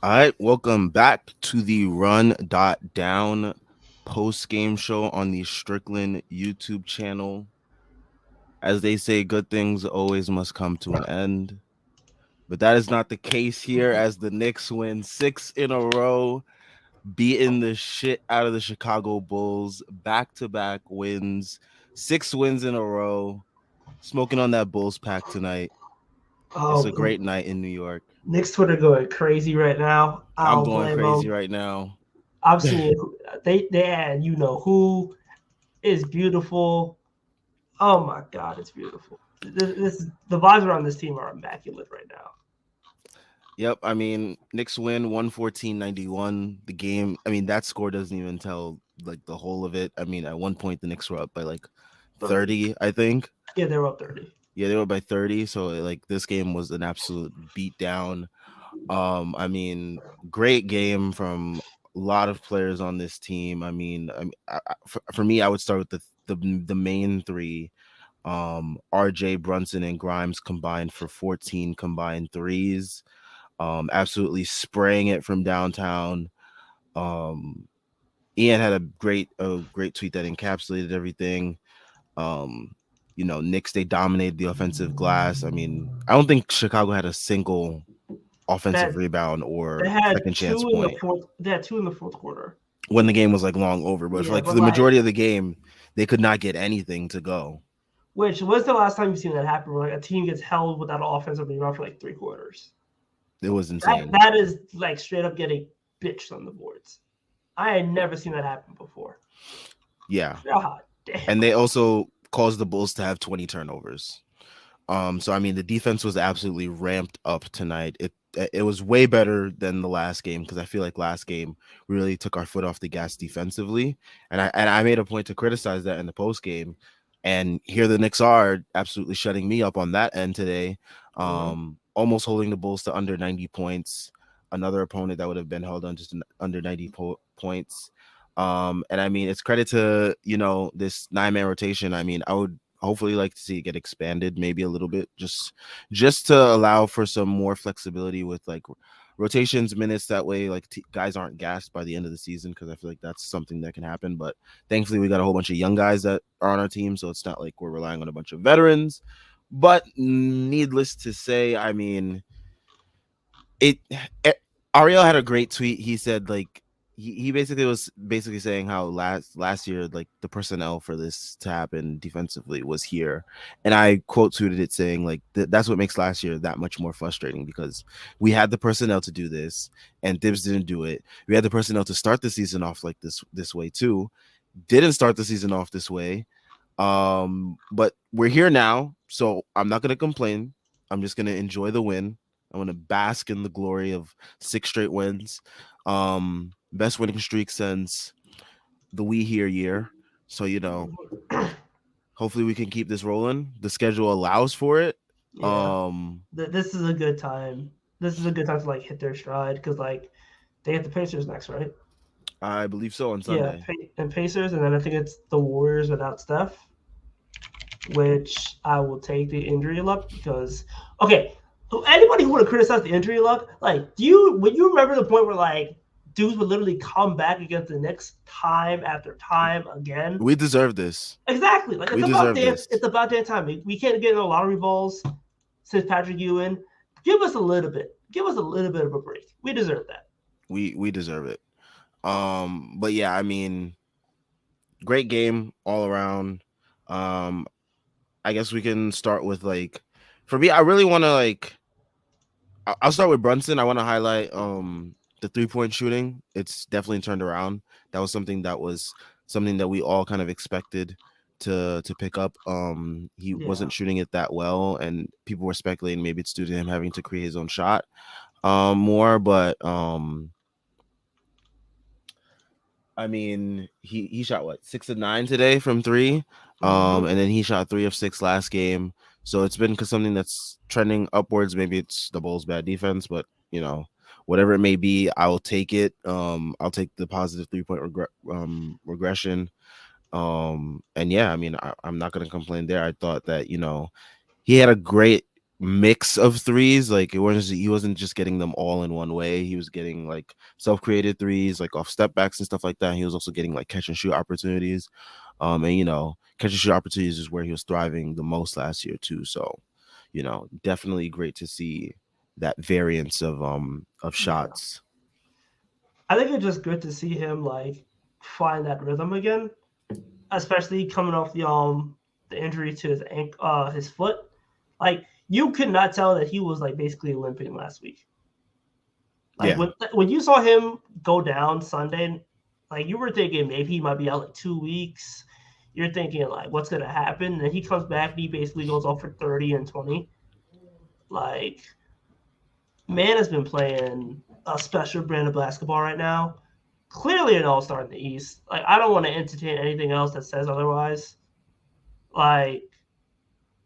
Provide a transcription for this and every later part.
All right, welcome back to the Run.down post-game show on the Strickland YouTube channel. As they say, good things always must come to an end. But that is not the case here as the Knicks win 6 in a row, beating the shit out of the Chicago Bulls, back-to-back wins, 6 wins in a row, smoking on that Bulls pack tonight. It's a Oh, great night in New York. Nick's Twitter going crazy right now. I I'm don't going blame crazy them. right now. I'm seeing they add who is beautiful. Oh my god, it's beautiful. This the vibes around this team are immaculate right now. Yep, I mean, Knicks win 114-91. The game, I mean, that score doesn't even tell like the whole of it. I mean, at one point the Knicks were up by like 30. 30, I think. Yeah, they were up 30. Yeah, they were by 30, so like this game was an absolute beat down. I mean, great game from a lot of players on this team. For me, I would start with the main three. RJ, Brunson, and Grimes combined for 14 combined threes, absolutely spraying it from downtown. Um, Ian had a great tweet that encapsulated everything. Um, Knicks, they dominated the offensive glass. I mean, I don't think Chicago had a single offensive That rebound they or had second chance two in the point fourth. They had two in the fourth quarter. when the game was like long over. But Yeah, for but the like, majority of the game, they could not get anything to go. which was the last time you've seen that happen? Where like a team gets held without an offensive rebound for like 3 quarters. It was That insane. that is like straight up getting bitched on the boards. I had never seen that happen before. Yeah. God damn. And they also caused the Bulls to have 20 turnovers. So I mean, the defense was absolutely ramped up tonight. It was way better than the last game because I feel like last game we really took our foot off the gas defensively, and I made a point to criticize that in the post game, and here the Knicks are absolutely shutting me up on that end today, Mhm. almost holding the Bulls to under 90 points. Another opponent that would have been held on just under 90 points. And I mean, it's credit to this 9-man rotation. I mean, I would hopefully like to see it get expanded maybe a little bit, just to allow for some more flexibility with like rotations minutes, that way like guys aren't gassed by the end of the season, because I feel like that's something that can happen. But thankfully we got a whole bunch of young guys that are on our team, so it's not like we're relying on a bunch of veterans. But needless to say, I mean, it, it Ariel had a great tweet. He said like he basically was basically saying how last year like the personnel for this to happen defensively was here, and I quote tweeted it saying like that's what makes last year that much more frustrating, because we had the personnel to do this and Dibs didn't do it. We had the personnel to start the season off like this way too, didn't start the season off this way. But we're here now, so I'm not gonna complain. I'm just gonna enjoy the win. I'm gonna bask in the glory of 6 straight wins. Best winning streak since the We Here year. So hopefully we can keep this rolling. The schedule allows for it. Yeah, Um, this is a good time. This is a good time to like hit their stride because like they have the Pacers next, right? I believe so on Yeah, Sunday. and Pacers, and then I think it's the Warriors without Steph, which I will take the injury luck because okay, anybody who would have criticized the injury luck, like when you remember the point where like dudes would literally come back against the Knicks time after time again. We deserve this. Exactly, like We deserve this. it's about damn time. We can't get no lottery balls since Patrick Ewing. Give us a little bit. Give us a little bit of a break. We deserve that. We deserve it. But yeah, I mean, great game all around. Um, I guess we can start with like, for me, I really want to like, I'll start with Brunson. I want to highlight the 3-point shooting. It's definitely turned around. That was something that we all kind of expected to pick up. He Yeah, wasn't shooting it that well, and people were speculating maybe it's due to him having to create his own shot more. But I mean, he shot what, 6 of 9 today from three, mm-hmm. and then he shot 3 of 6 last game. So it's been something that's trending upwards. Maybe it's the Bulls' bad defense, but whatever it may be, I will take it. I'll take the positive 3-point regression. And yeah, I mean, I'm not gonna complain there. I thought that he had a great mix of threes. Like he wasn't just getting them all in one way. He was getting like self-created threes, like off step backs and stuff like that. He was also getting like catch and shoot opportunities. And catch and shoot opportunities is where he was thriving the most last year too. So, definitely great to see that variance of Yeah. shots. I think it's just good to see him like find that rhythm again, especially coming off the injury to his foot. Like you could not tell that he was like basically limping last week. Like Yeah. when you saw him go down Sunday, like you were thinking maybe he might be out like 2 weeks. You're thinking like what's gonna happen, and he comes back and he basically goes off for 30 and 20. Like man has been playing a special brand of basketball right now. Clearly an all-star in the East. Like I don't want to entertain anything else that says otherwise. Like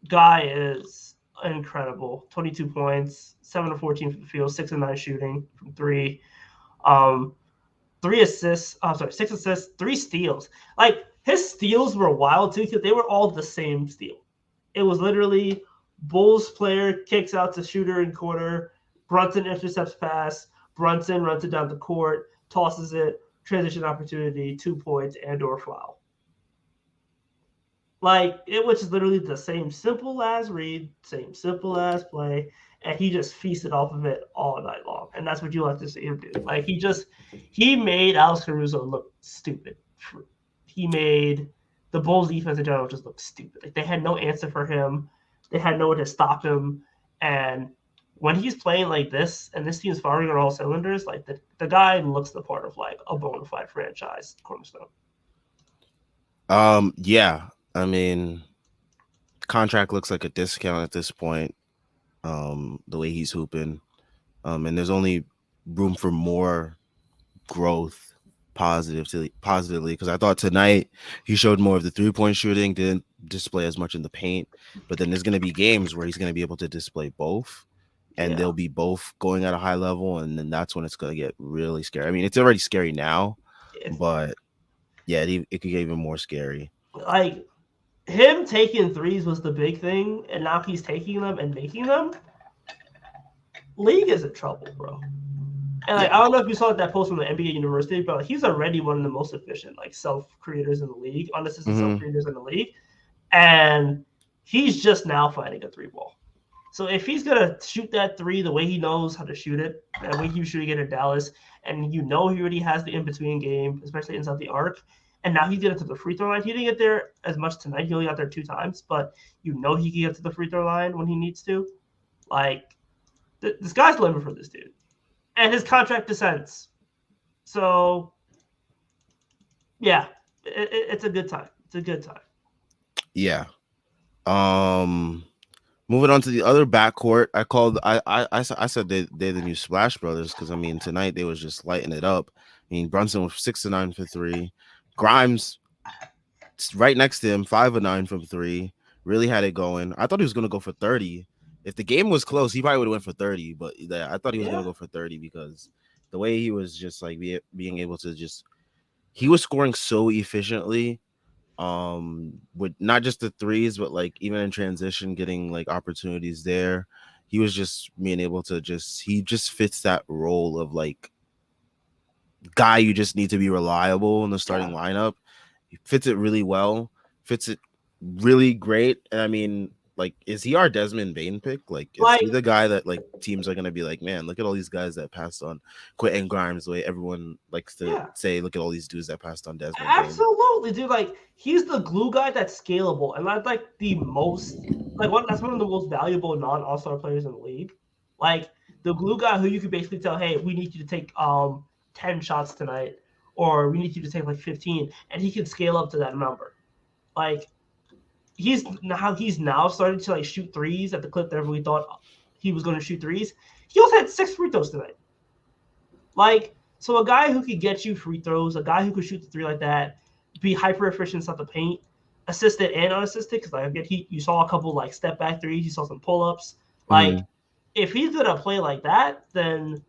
guy is incredible. 22 points, 7 to 14 from the field, 6 and 9 shooting from three. Um, 3 assists. Oh, sorry, 6 assists, 3 steals. Like his steals were wild too because they were all the same steal. It was literally Bulls player kicks out to shooter in corner. Brunson intercepts pass. Brunson runs it down the court, tosses it, transition opportunity, 2 points, and/or foul. Like it was just literally the same simple as read, same simple as play, and he just feasted off of it all night long. And that's what you like to see him do. Like he made Alex Caruso look stupid. He made the Bulls defense in general just look stupid. Like they had no answer for him. They had no one to stop him. And when he's playing like this and this team's firing on all cylinders, like the guy looks the part of like a bona fide franchise cornerstone. Yeah. I mean, contract looks like a discount at this point. The way he's hooping. And there's only room for more growth positively because I thought tonight he showed more of the 3-point shooting, didn't display as much in the paint, but then there's going to be games where he's going to be able to display both, and Yeah. they'll be both going at a high level, and then that's when it's going to get really scary. I mean, it's already scary now, It's, but yeah, it could get even more scary. like him taking threes was the big thing, and now he's taking them and making them. League is in trouble, bro. And like, Yeah. I don't know if you saw that post from the NBA University, but like, he's already one of the most efficient like self creators in the league, unassisted self creators in the league, and he's just now finding a 3 ball. So if he's gonna shoot that three the way he knows how to shoot it, the way he was shooting it in Dallas, and he already has the in between game, especially inside the arc, and now he's getting to the free throw line. He didn't get there as much tonight. He only got there 2 times, but he can get to the free throw line when he needs to. Like the sky's the limit for this dude, and his contract descends. So yeah, it's a good time. It's a good time. Yeah. Moving on to the other backcourt, I said they're the new Splash Brothers because I mean tonight they was just lighting it up. I mean Brunson was 6 of 9 for three, Grimes right next to him 5 of 9 from three, really had it going. I thought he was gonna go for 30. If the game was close, he probably would have went for 30. But I thought he was gonna go for 30 because the way he was just like being able to just he was scoring so efficiently with not just the threes but like even in transition getting like opportunities there. He was just being able to he just fits that role of like guy you just need to be reliable in the starting lineup. He fits it really well, fits it really great. And I mean, like, is he our Desmond Bain pick? Like, is Like he the guy that like teams are gonna be like, man, look at all these guys that passed on Quentin Grimes, the way everyone likes to yeah. say, look at all these dudes that passed on Desmond Bain. Absolutely, dude. Like he's the glue guy that's scalable, and that's like the most that's one of the most valuable non-all-star players in the league. Like the glue guy who you could basically tell, hey, we need you to take 10 shots tonight, or we need you to take like 15, and he can scale up to that number. Like he's now started to like shoot threes at the clip that everybody thought he was going to shoot threes. He also had 6 free throws tonight. Like, so a guy who could get you free throws, a guy who could shoot the three like that, be hyper efficient at the paint, assisted and unassisted. Because like again, you saw a couple like step back threes, you saw some pull ups. Like, if he's gonna play like that, then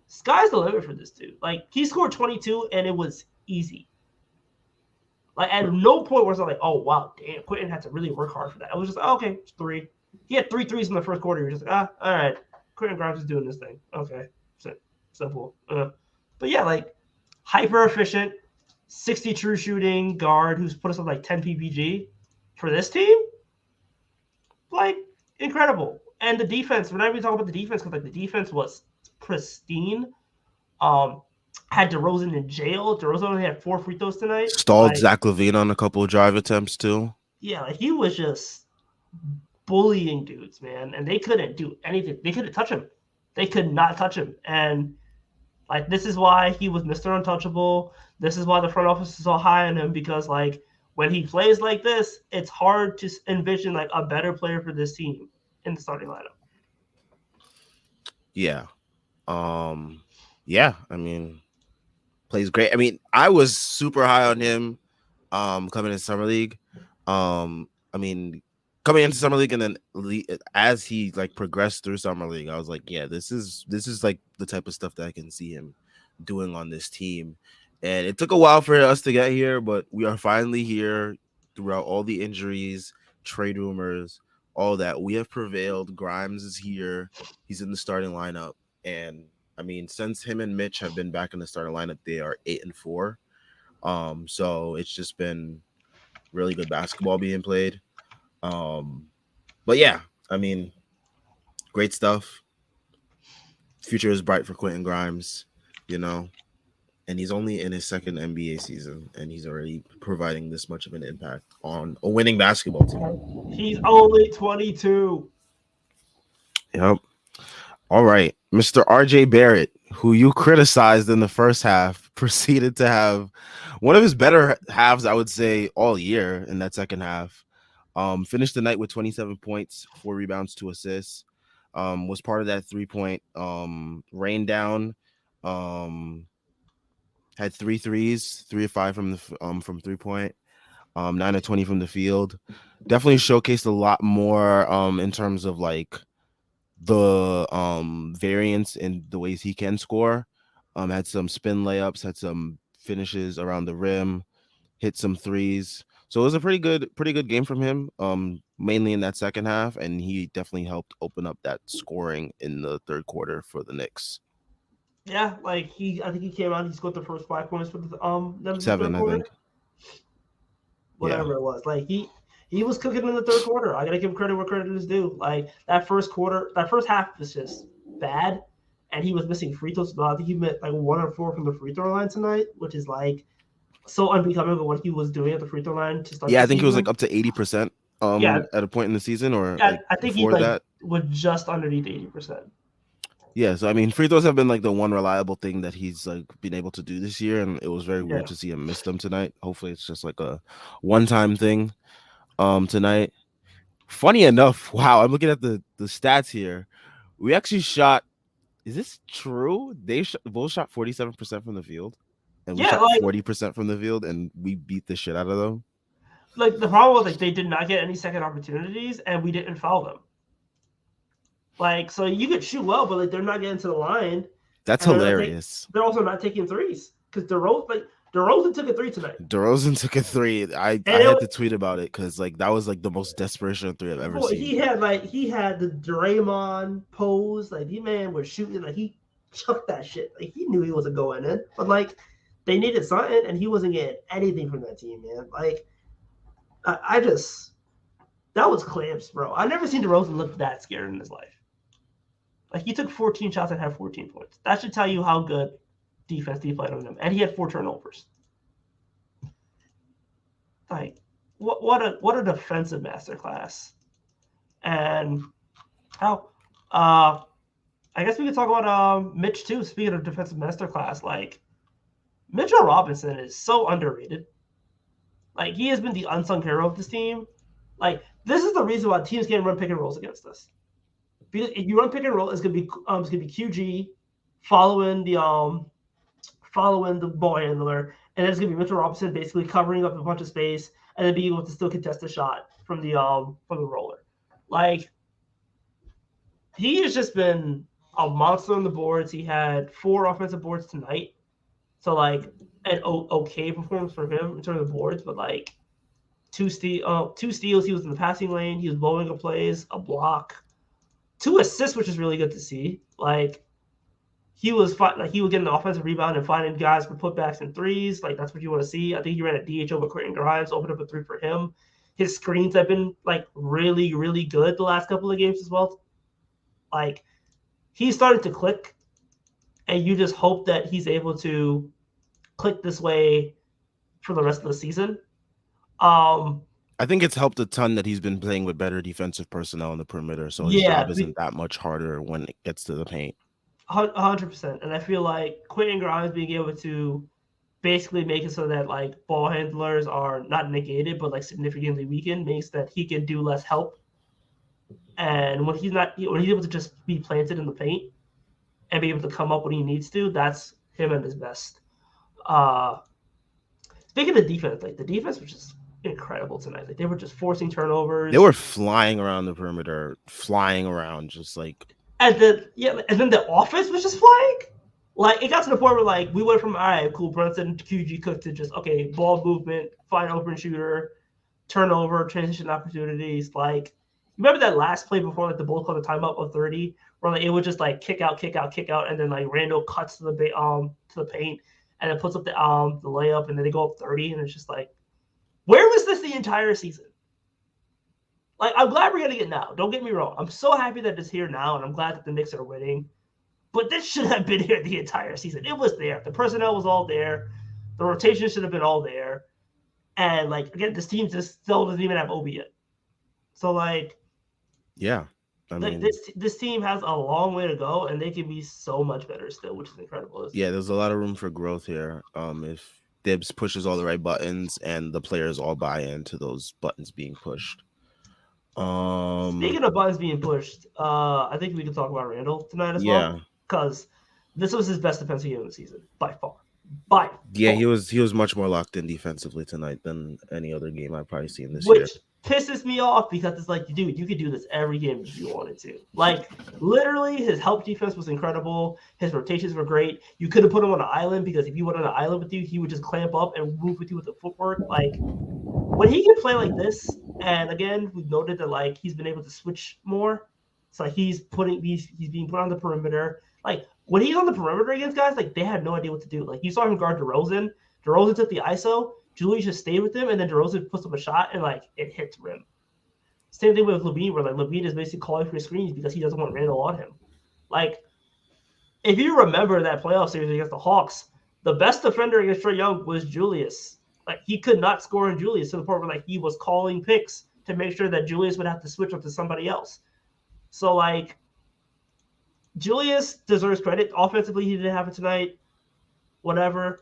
sky's the limit for this dude. Like, he scored 22 and it was easy. Like, at no point was I like, oh wow, damn, Quentin had to really work hard for that. I was just like, oh, okay, it's 3. He had 3 threes in the first quarter. You're just like, all right, Quentin Grimes is doing this thing. Okay, simple. But yeah, like hyper efficient, 60 true shooting guard who's put us up like 10 PPG for this team. Like incredible. And the defense, whenever we talk about the defense, because like the defense was pristine. Um, had DeRozan in jail. DeRozan only had 4 free throws tonight. Stalled Like, Zach LaVine on a couple of drive attempts too. yeah, like he was just bullying dudes, man, and they couldn't do anything. They couldn't touch him. They could not touch him. And like this is why he was Mr. Untouchable. This is why the front office is so high on him, because like when he plays like this, it's hard to envision like a better player for this team in the starting lineup. Yeah. Yeah, I mean, plays great. I mean, I was super high on him coming in summer league. I mean, coming into summer league and then as he like progressed through summer league, I was like, yeah, this is like the type of stuff that I can see him doing on this team. And it took a while for us to get here, but we are finally here throughout all the injuries, trade rumors, all that. We have prevailed. Grimes is here. He's in the starting lineup. And I mean, since him and Mitch have been back in the starting lineup, they are 8-4. So it's just been really good basketball being played. But yeah, I mean, great stuff. Future is bright for Quentin Grimes, you know, and he's only in his second NBA season, and he's already providing this much of an impact on a winning basketball team. He's only 22. Yep. All right, Mr. RJ Barrett, who you criticized in the first half, proceeded to have one of his better halves, I would say, all year in that second half. Finished the night with 27 points, 4 rebounds, 2 assists. Was part of that 3-point rain down. Had 3 threes, 3 of 5 from the from 3-point. 9 of 20 from the field. Definitely showcased a lot more in terms of like the variance in the ways he can score. Had some spin layups, had some finishes around the rim, hit some threes. So it was a pretty good game from him, mainly in that second half, and he definitely helped open up that scoring in the third quarter for the Knicks. Yeah, like I think he came out. He scored the first 5 points for the Seven, third I quarter. think. Whatever it was, like he was cooking in the third quarter. I gotta give credit where credit is due. Like that first half was just bad, and he was missing free throws. I think he missed like 1 or 4 from the free throw line tonight, which is like so unbecoming of what he was doing at the free throw line to start. Yeah, the I think season. it was like up to 80%. Yeah, at a point in the season, or yeah, like I think he before like that. was just underneath 80%. Yeah, so I mean, free throws have been like the one reliable thing that he's like been able to do this year, and it was very weird to see him miss them tonight. Hopefully, it's just like a one-time thing. Tonight. Funny enough, wow, I'm looking at the stats here. We actually shot. Is this true? They both shot 47% from the field, and we shot like 40% from the field, and we beat the shit out of them. like the problem was like they did not get any second opportunities, and we didn't foul them. Like, so you could shoot well, but like they're not getting to the line. That's hilarious. They're also not taking threes because DeRozan took a 3 tonight. DeRozan took a 3. I had to tweet about it because like that was like the most desperation 3 I've ever seen. He had the Draymond pose. Like, the man was shooting. Like, he chucked that shit. Like, he knew he wasn't going in. But like, they needed something, and he wasn't getting anything from that team, man. Like, I just that was clamps, bro. I've never seen DeRozan look that scared in his life. Like, he took 14 shots and had 14 points. That should tell you how good defense he played on him. And he had 4 turnovers. Like, what a defensive masterclass. And how I guess we could talk about Mitch too. Speaking of defensive masterclass, like Mitchell Robinson is so underrated. Like, he has been the unsung hero of this team. Like, this is the reason why teams can't run pick and rolls against us. Because if you run pick and roll, it's gonna be QG following the ball handler, and then it's gonna be Mitchell Robinson basically covering up a bunch of space and then being able to still contest a shot from the roller. Like, he has just been a monster on the boards. He had 4 offensive boards tonight, so like an okay performance for him in terms of boards, but like 2 steals. He was in the passing lane. He was blowing up plays, a block, 2 assists, which is really good to see. Like he was he would get an offensive rebound and finding guys for putbacks and threes. Like that's what you want to see. I think he ran a DH over Quentin Grimes, opened up a 3 for him. His screens have been like really, really good the last couple of games as well. Like he started to click, and you just hope that he's able to click this way for the rest of the season. I think it's helped a ton that he's been playing with better defensive personnel on the perimeter, so his job isn't that much harder when it gets to the paint. 100%. And I feel like Quentin Grimes being able to basically make it so that like ball handlers are not negated but like significantly weakened makes that he can do less help. And when he's able to just be planted in the paint and be able to come up when he needs to, that's him at his best. Speaking of defense, like the defense was just incredible tonight. Like they were just forcing turnovers. They were flying around the perimeter, flying around just like. And then the offense was just flying. Like it got to the point where like we went from all right, cool, Brunson, QG Cook to just okay, ball movement, find open shooter, turnover, transition opportunities. Like remember that last play before like the Bulls called the timeout of 30, where like it would just like kick out, and then like Randall cuts to the paint and then puts up the layup, and then they go up 30, and it's just like, where was this the entire season? Like, I'm glad we're getting it now. Don't get me wrong. I'm so happy that it's here now, and I'm glad that the Knicks are winning. But this should have been here the entire season. It was there. The personnel was all there. The rotation should have been all there. And, like, again, this team just still doesn't even have Obi yet. So, like, yeah. I mean, this team has a long way to go, and they can be so much better still, which is incredible. Yeah, there's a lot of room for growth here. If Dibs pushes all the right buttons and the players all buy into those buttons being pushed. Speaking of buttons being pushed, I think we can talk about Randall tonight as well, because this was his best defensive game of the season by far. He was much more locked in defensively tonight than any other game I've probably seen this year. Which pisses me off because it's like, dude, you could do this every game if you wanted to. Like, literally, his help defense was incredible. His rotations were great. You could have put him on an island because if he went on an island with you, he would just clamp up and move with you with the footwork. Like, when he can play like this, and again, we've noted that like he's been able to switch more. So like, he's being put on the perimeter. Like when he's on the perimeter against guys, like they had no idea what to do. Like you saw him guard DeRozan. DeRozan took the ISO. Julius just stayed with him, and then DeRozan puts up a shot, and like it hits rim. Same thing with LaVine, where like LaVine is basically calling for screens because he doesn't want Randall on him. Like if you remember that playoff series against the Hawks, the best defender against Trae Young was Julius. Like he could not score on Julius to the point where like he was calling picks to make sure that Julius would have to switch up to somebody else. So like Julius deserves credit. Offensively, he didn't have it tonight. Whatever.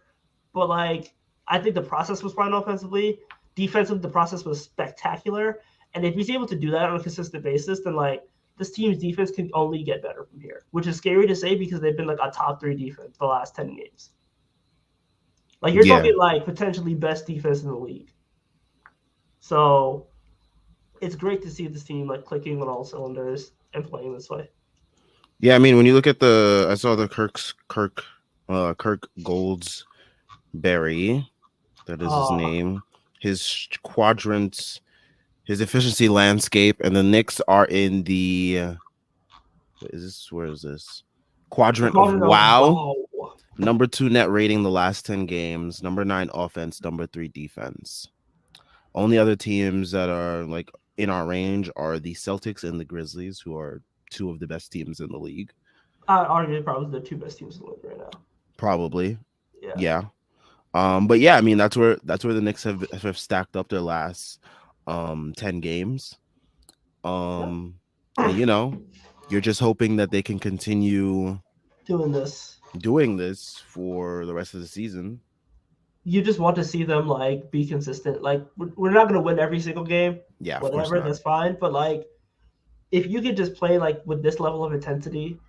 But like I think the process was fine offensively. Defensively, the process was spectacular. And if he's able to do that on a consistent basis, then like this team's defense can only get better from here, which is scary to say because they've been like a top 3 defense the last 10 games. Like you're talking like potentially best defense in the league. So it's great to see this team like clicking on all cylinders and playing this way. Yeah, I mean when you look at I saw the Kirk Goldsberry, that is his name, his quadrants, his efficiency landscape, and the Knicks are in the where is this? Quadrant of wow. Number 2 net rating the last 10 games. Number 9 offense. Number 3 defense. Only other teams that are like in our range are the Celtics and the Grizzlies, who are 2 of the best teams in the league. Arguably, probably the 2 best teams in the league right now. Probably. Yeah. But yeah, I mean that's where the Knicks have stacked up their last 10 games. And you know, you're just hoping that they can continue doing this for the rest of the season. You just want to see them like be consistent. Like we're not going to win every single game. Yeah, whatever, that's fine. But like if you could just play like with this level of intensity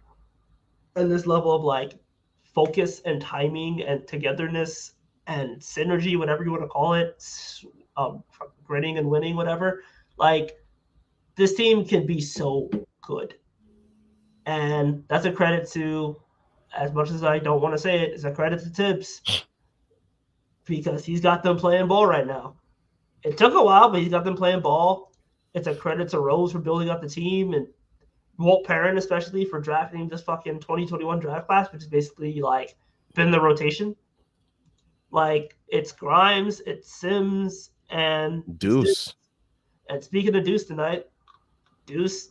and this level of like focus and timing and togetherness and synergy, whatever you want to call it, grinning and winning, whatever, like this team can be so good. And that's a credit to, as much as I don't want to say it, it's a credit to Tibbs because he's got them playing ball right now. It took a while, but he's got them playing ball. It's a credit to Rose for building up the team and Walt Perrin especially for drafting this fucking 2021 draft class, which is basically like been the rotation. Like it's Grimes, it's Sims, and it's Deuce. Deuce. And speaking of Deuce tonight, Deuce,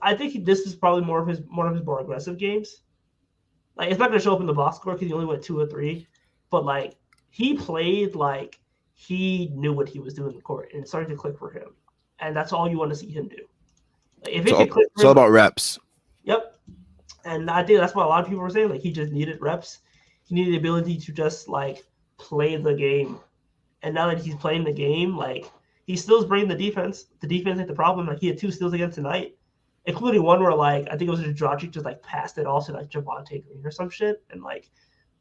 I think this is probably one of his more aggressive games. Like it's not gonna show up in the box score because he only went 2 or 3, but like he played like he knew what he was doing in the court and it started to click for him, and that's all you want to see him do. Like, if it could click for It's him, all about reps. Yep. And I think that's what a lot of people were saying. Like he just needed reps. He needed the ability to just like play the game. And now that he's playing the game, like he still's bringing the defense. The defense ain't the problem. Like he had 2 steals again tonight, including one where like I think it was Dragic just like passed it off to like Javonte Green or some shit. And like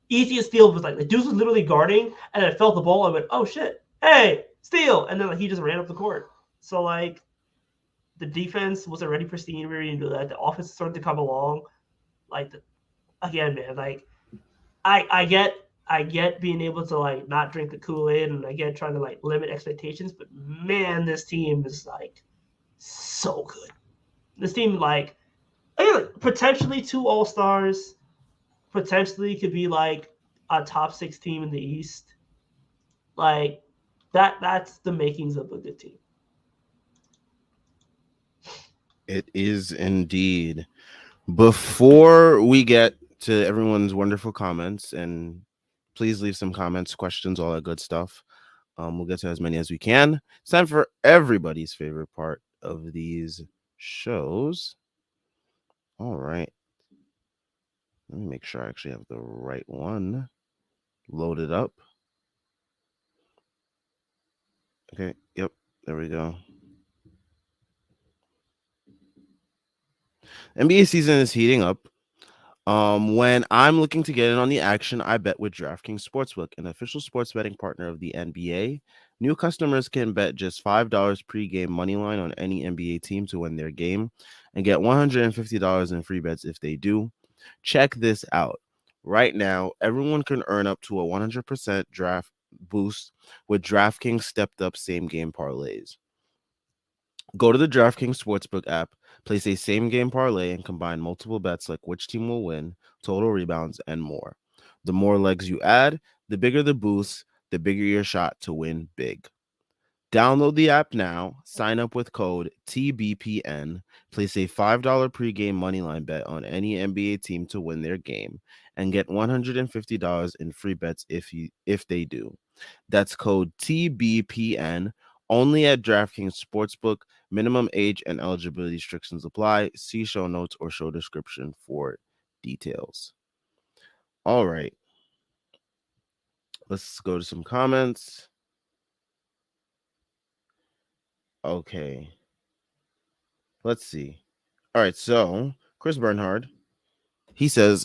easiest steal was like the Deuce was literally guarding and then felt the ball and went, oh shit, hey, steal. And then like he just ran up the court. So like the defense was already pristine. We were into that. The offense started to come along. Like again, man, like I get being able to like not drink the Kool-Aid and I get trying to like limit expectations, but man, this team is like so good. This team like potentially 2 All-Stars, potentially could be like a top 6 team in the East. Like that's the makings of a good team. It is indeed. Before we get to everyone's wonderful comments, and please leave some comments, questions, all that good stuff. We'll get to as many as we can. It's time for everybody's favorite part of these shows. All right. Let me make sure I actually have the right one loaded up. Okay. Yep. There we go. NBA season is heating up. When I'm looking to get in on the action, I bet with DraftKings Sportsbook, an official sports betting partner of the NBA. New customers can bet just $5 pre-game money line on any NBA team to win their game and get $150 in free bets if they do. Check this out. Right now, everyone can earn up to a 100% draft boost with DraftKings stepped up same game parlays. Go to the DraftKings Sportsbook app, place a same game parlay, and combine multiple bets like which team will win, total rebounds, and more. The more legs you add, the bigger the boost, the bigger your shot to win big. Download the app now, sign up with code TBPN, place a $5 pregame moneyline bet on any NBA team to win their game, and get $150 in free bets if they do. That's code TBPN only at DraftKings Sportsbook. Minimum age and eligibility restrictions apply. See show notes or show description for details. All right. Let's go to some comments. Okay. Let's see. All right. So Chris Bernhard, he says,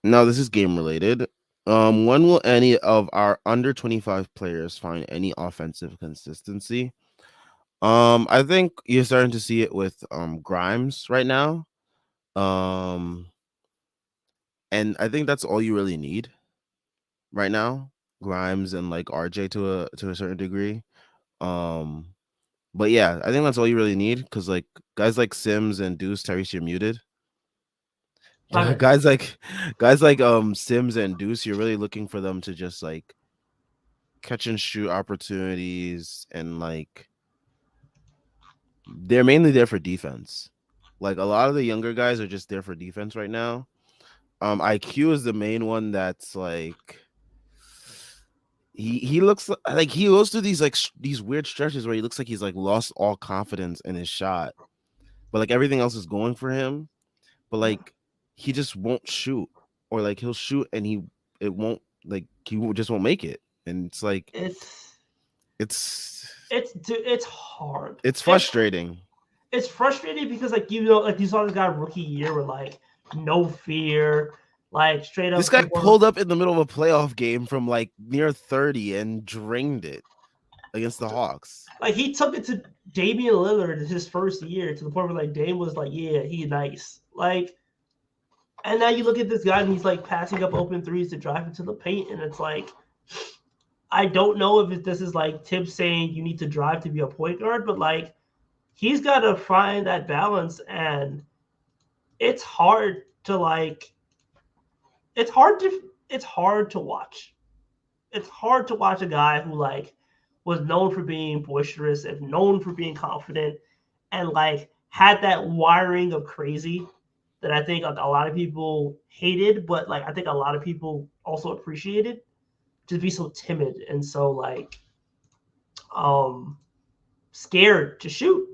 now this is game related. When will any of our under 25 players find any offensive consistency? I think you're starting to see it with Grimes right now. And I think that's all you really need right now. Grimes and like RJ to a certain degree. But yeah, I think that's all you really need because like guys like Sims and Deuce, Tyrese, you're muted. Okay. guys like Sims and Deuce, you're really looking for them to just like catch and shoot opportunities, and like they're mainly there for defense. Like a lot of the younger guys are just there for defense right now. IQ is the main one that's like he looks like he goes through these like these weird stretches where he looks like he's like lost all confidence in his shot, but like everything else is going for him, but like he just won't shoot, or like he'll shoot and it won't, like he just won't make it, and it's like it's hard. It's frustrating. It's frustrating because like like you saw this guy rookie year with like no fear, like straight up. This guy pulled up in the middle of a playoff game from like near 30 and drained it against the Hawks. Like he took it to Damian Lillard his first year to the point where like Dame was like, yeah, he's nice. Like, and now you look at this guy and he's like passing up open threes to drive into the paint, and it's like, I don't know if this is like Tibbs saying you need to drive to be a point guard, but like he's got to find that balance, and it's hard to like it's hard to it's hard to watch. It's hard to watch a guy who like was known for being boisterous and known for being confident and like had that wiring of crazy that I think a lot of people hated, but like I think a lot of people also appreciated. To be so timid and so like um scared to shoot.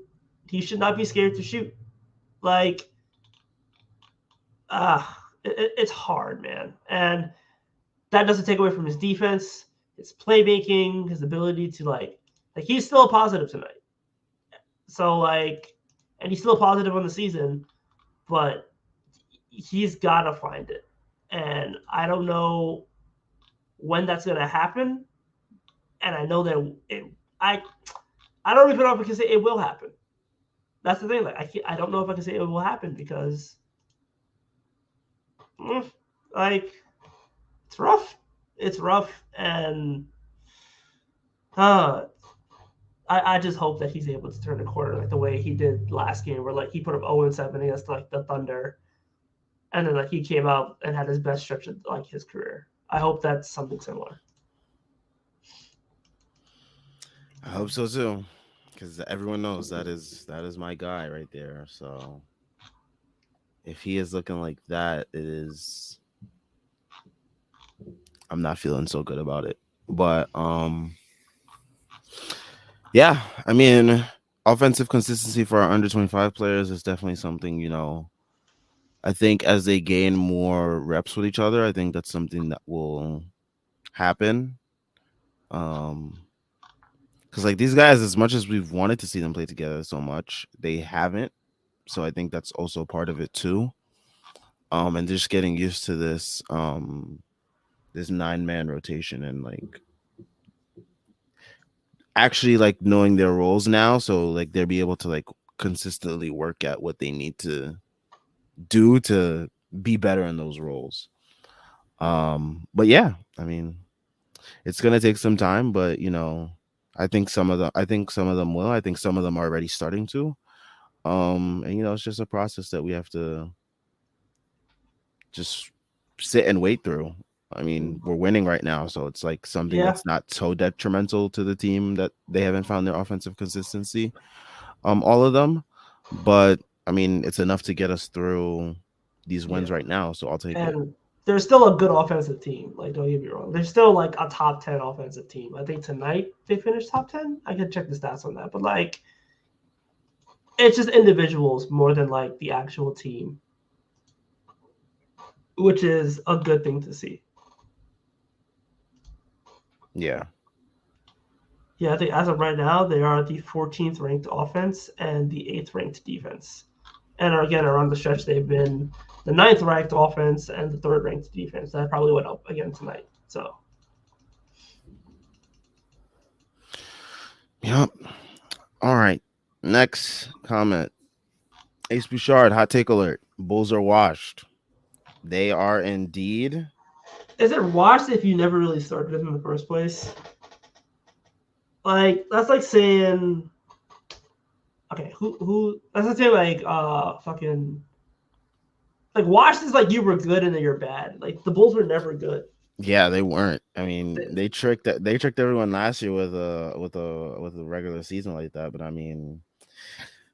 He should not be scared to shoot. Like, it's hard, man. And that doesn't take away from his defense, his playmaking, his ability to like he's still a positive tonight. So like, and he's still a positive on the season, but he's got to find it. And I don't know when that's going to happen. And I know that I don't even know if I can say it will happen. That's the thing. Like I don't know if I can say it will happen because, like, it's rough. It's rough, and I just hope that he's able to turn the corner like the way he did last game, where like he put up 0-7 against like the Thunder, and then like he came out and had his best stretch of like his career. I hope that's something similar. I hope so too, because everyone knows that is my guy right there. So if he is looking like that, it is. I'm not feeling so good about it. But yeah, I mean, offensive consistency for our under 25 players is definitely something, I think as they gain more reps with each other, I think that's something that will happen. Because like these guys, as much as we've wanted to see them play together so much, they haven't. So I think that's also part of it too. And just getting used to this 9-man rotation and like actually like knowing their roles now, so like they'll be able to like consistently work at what they need to do to be better in those roles. But yeah, I mean, it's gonna take some time, but I think some of them will. I think some of them are already starting to. And it's just a process that we have to just sit and wait through. I mean, we're winning right now, so it's like something Yeah, that's not so detrimental to the team that they haven't found their offensive consistency. All of them, but I mean, it's enough to get us through these wins yeah. right now, so I'll take it. And there's still a good offensive team. Like, don't get me wrong. There's still like a top 10 offensive team. I think tonight they finished top 10. I could check the stats on that, but like, it's just individuals more than like the actual team, which is a good thing to see. Yeah. Yeah, I think as of right now, they are the 14th ranked offense and the 8th ranked defense. And again, around the stretch, they've been the 9th ranked offense and the 3rd ranked defense. That probably went up again tonight. So, Yep. All right. Next comment. Ace Bouchard, hot take alert. Bulls are washed. They are indeed. is it washed if you never really started them in the first place? Like, that's like saying, okay, who, that's like saying, like, fucking, like, washed is like you were good and then you're bad. Like, the Bulls were never good. Yeah, they weren't. I mean, they tricked everyone last year with a regular season like that. But I mean,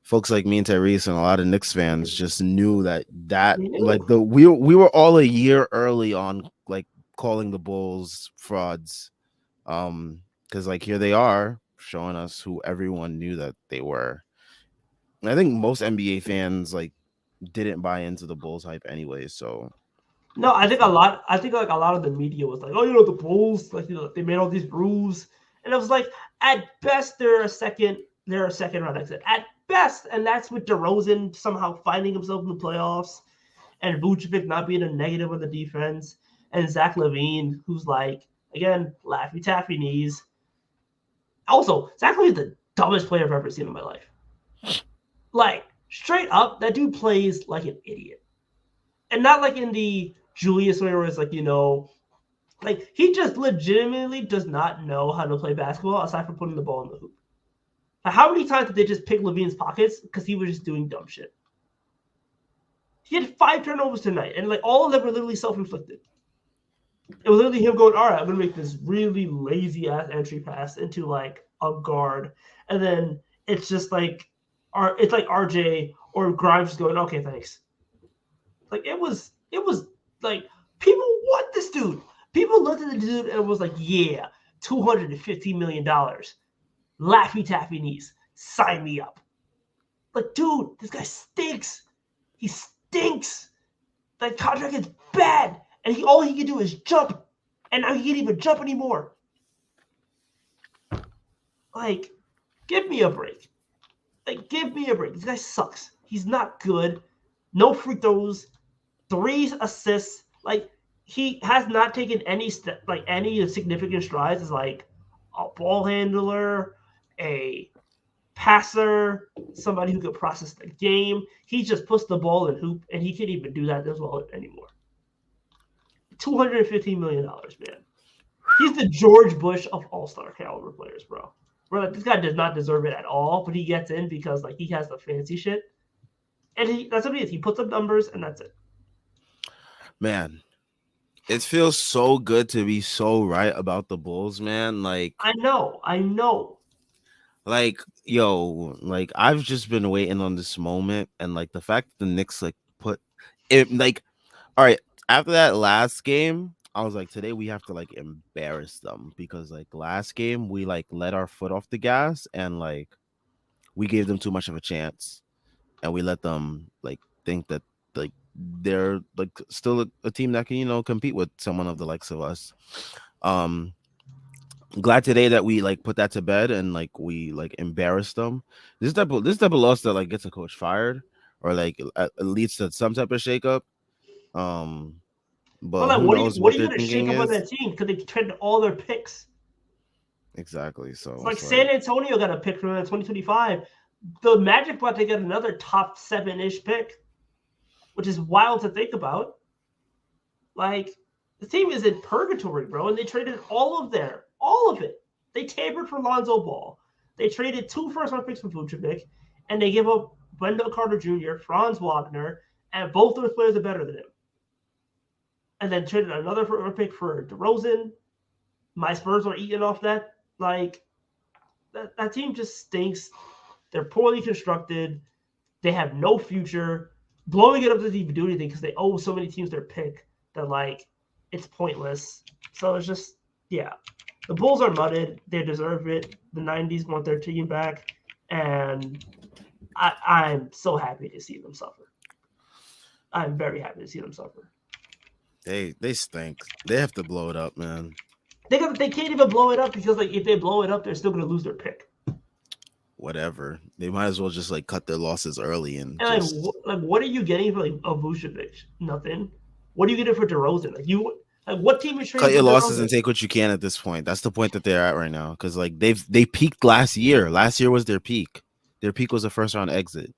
folks like me and Tyrese and a lot of Knicks fans just knew that You like knew. we were all a year early on like calling the Bulls frauds. Because like here they are showing us who everyone knew that they were. And I think most NBA fans like didn't buy into the Bulls hype anyway. So No, I it's think a fine. lot. I think like a lot of the media was like, "Oh, the Bulls, like they made all these rules," and it was like, at best they're a second round exit at best, and that's with DeRozan somehow finding himself in the playoffs, and Vucevic not being a negative on the defense, and Zach LaVine, who's like again Laffy Taffy knees. Also, Zach LaVine's the dumbest player I've ever seen in my life. Like straight up, that dude plays like an idiot, and not like in the Julius way where it's like Like, he just legitimately does not know how to play basketball aside from putting the ball in the hoop. Like, how many times did they just pick Levine's pockets because he was just doing dumb shit? He had 5 turnovers tonight, and like all of them were literally self-inflicted. It was literally him going, all right, I'm gonna make this really lazy ass entry pass into like a guard, and then it's just like, it's like RJ or Grimes just going, okay, thanks. Like it was like people want this dude. People looked at the dude and was like, yeah, $250 million, Laffy Taffy knees, sign me up. Like, dude, this guy stinks. He stinks. That contract is bad, and all he can do is jump, and now he can't even jump anymore. Like, give me a break. Like, give me a break. This guy sucks. He's not good. No free throws. 3 assists. Like, he has not taken any any significant strides as like a ball handler, a passer, somebody who could process the game. He just puts the ball in hoop, and he can't even do that as well anymore. $215 million, man. He's the George Bush of all-star caliber players, bro. Bro, like, this guy does not deserve it at all, but he gets in because like he has the fancy shit, and that's what he is. He puts up numbers, and that's it. Man, it feels so good to be so right about the Bulls, man. Like, I know. like, yo, like I've just been waiting on this moment, and like the fact that the Knicks like put it, like, all right, after that last game, I was like, today we have to like embarrass them, because like last game we like let our foot off the gas, and like we gave them too much of a chance, and we let them like think that like they're like still a team that can, you know, compete with someone of the likes of us. Um Glad today that we like put that to bed, and like we like embarrassed them. This type of loss that like gets a coach fired, or like leads to some type of shakeup. Um But but like, who knows what what are you their going to shake thinking up on is. that team because they traded all their picks? Exactly. It's So like it's San like, Antonio got a pick from 2025. The Magic about to get another top 7-ish pick, which is wild to think about. Like, the team is in purgatory, bro, and they traded all of it. They tampered for Lonzo Ball. They traded 2 first-round picks for Vucevic, and they gave up Wendell Carter Jr., Franz Wagner, and both those players are better than him. And then traded another pick for DeRozan. My Spurs are eating off that. Like, that team just stinks. They're poorly constructed. They have no future. Blowing it up doesn't even do anything because they owe so many teams their pick that like it's pointless. So it's just, yeah. The Bulls are mudded. They deserve it. The 90s want their team back, and I'm so happy to see them suffer. I'm very happy to see them suffer. they stink. They have to blow it up, man. They can't even blow it up because like if they blow it up, they're still gonna lose their pick. Whatever. They might as well just like cut their losses early and And just like what are you getting for like a Vucevic? Nothing. What are you getting for DeRozan? Like what team is cut trading your for losses DeRozan? and take what you can at this point. That's the point that they're at right now. Because like they peaked last year. Last year was their peak. Their peak was a first round exit.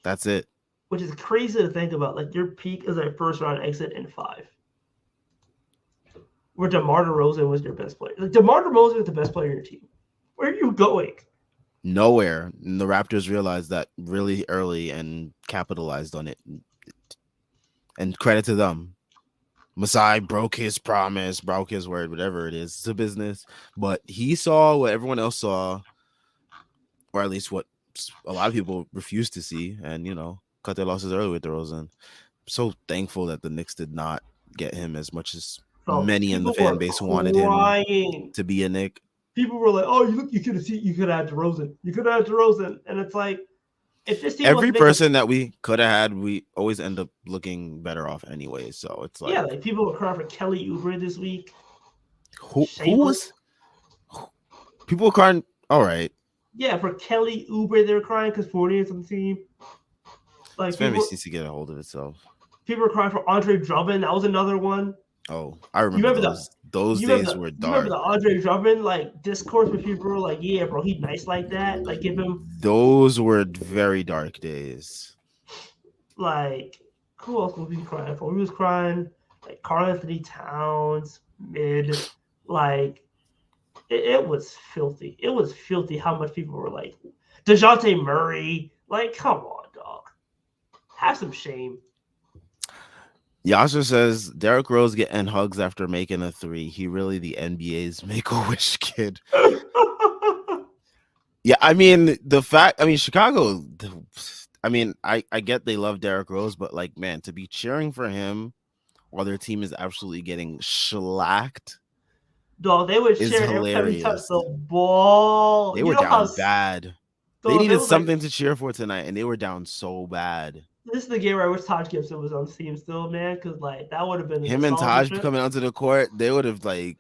That's it. Which is crazy to think about. Like your peak is a first round exit in 5. Where DeMar DeRozan was your best player. Like DeMar DeRozan was the best player in your team. Where are you going? Nowhere. And the Raptors realized that really early and capitalized on it. And credit to them. Masai broke his promise, broke his word, whatever it is. It's a business. But he saw what everyone else saw, or at least what a lot of people refused to see, and you know, cut their losses early with DeRozan. I'm so thankful that the Knicks did not get him as much as So many in the people fan were base wanted him crying. to be a Knick. People were like, "Oh, you could have had DeRozan. You could have had DeRozan." And it's like, if this team wants Every to make a person that we could have had, we always end up looking better off anyway. So it's yeah, like, like people were crying for Kelly Oubre this week. who Shameless. was people were crying? All right, Yeah, for Kelly Oubre, they were crying because 40 is on the team. this Like fan base needs to get a hold of itself. people were crying for Andre Drummond. That was another one. Oh, I You remember remember the those days were you remember dark. the Andre Drummond like discourse where people were like, "Yeah, bro, he's nice like that." Like give him Those were very dark days. like who else was we crying for? We was crying like Karl Anthony Towns. mid. Like it was filthy. It was filthy how much people were like DeJounte Murray. Like, come on, dog. Have some shame. Yasser says Derrick Rose getting hugs after making a three. He really the NBA's Make a Wish kid. Yeah, I mean the fact. I mean Chicago. I mean I get they love Derrick Rose, but like man, to be cheering for him while their team is absolutely getting shellacked Dog, they would is share every time he touched hilarious. the ball. They You were know how down bad. They dog, it needed was like something to cheer for tonight, and they were down so bad. this is the game where I wish Taj Gibson was on the team still, man, because like that would have been a Him and nostalgia Taj trip. coming onto the court, they would have they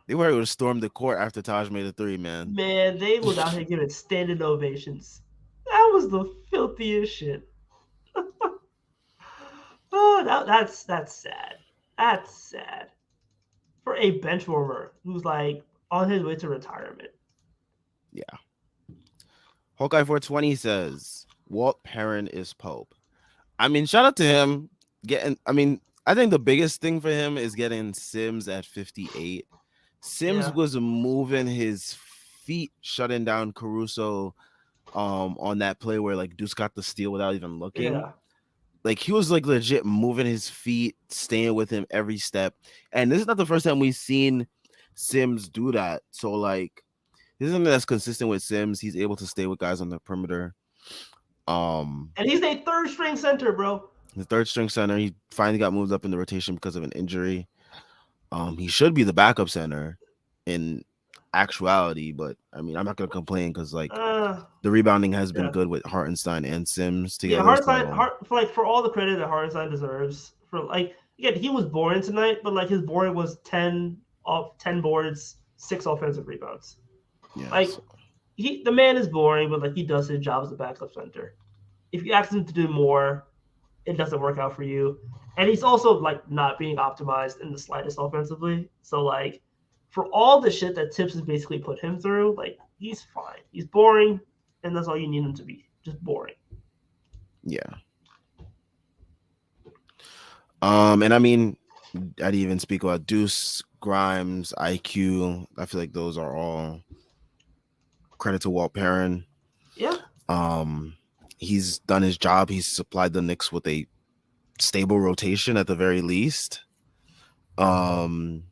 would have stormed the court after Taj made a three, man. Man, they was out here giving standing ovations. That was the filthiest shit. Oh, that's sad. That's sad for a bench warmer who's like on his way to retirement. Yeah. Hawkeye 420 says Walt Perrin is Pope. I mean, shout out to him getting. I mean, I think the biggest thing for him is getting Sims at 58. Sims Yeah, was moving his feet, shutting down Caruso on that play where like Deuce got the steal without even looking. yeah. Like he was like legit moving his feet, staying with him every step. And this is not the first time we've seen Sims do that. So like this is something that's consistent with Sims. He's able to stay with guys on the perimeter. And he's a third string center, bro. The third string center. He finally got moved up in the rotation because of an injury. He should be the backup center in actuality, but I mean, I'm not gonna complain because like the rebounding has been Yeah. good with Hartenstein and Sims Yeah, together. For like for all the credit that Hartenstein deserves for like again he was boring tonight, but like his boring was 10 boards, 6 offensive rebounds. Yeah, Like the man is boring, but like he does his job as a backup center. If you ask him to do more, it doesn't work out for you. And he's also like not being optimized in the slightest offensively. So like for all the shit that Tips has basically put him through, like he's fine. He's boring, and that's all you need him to be. Just boring. yeah. And I mean, I'd even speak about Deuce, Grimes, IQ. I feel like those are all credit to Walt Perrin. Yeah. He's done his job. He's supplied the Knicks with a stable rotation at the very least. And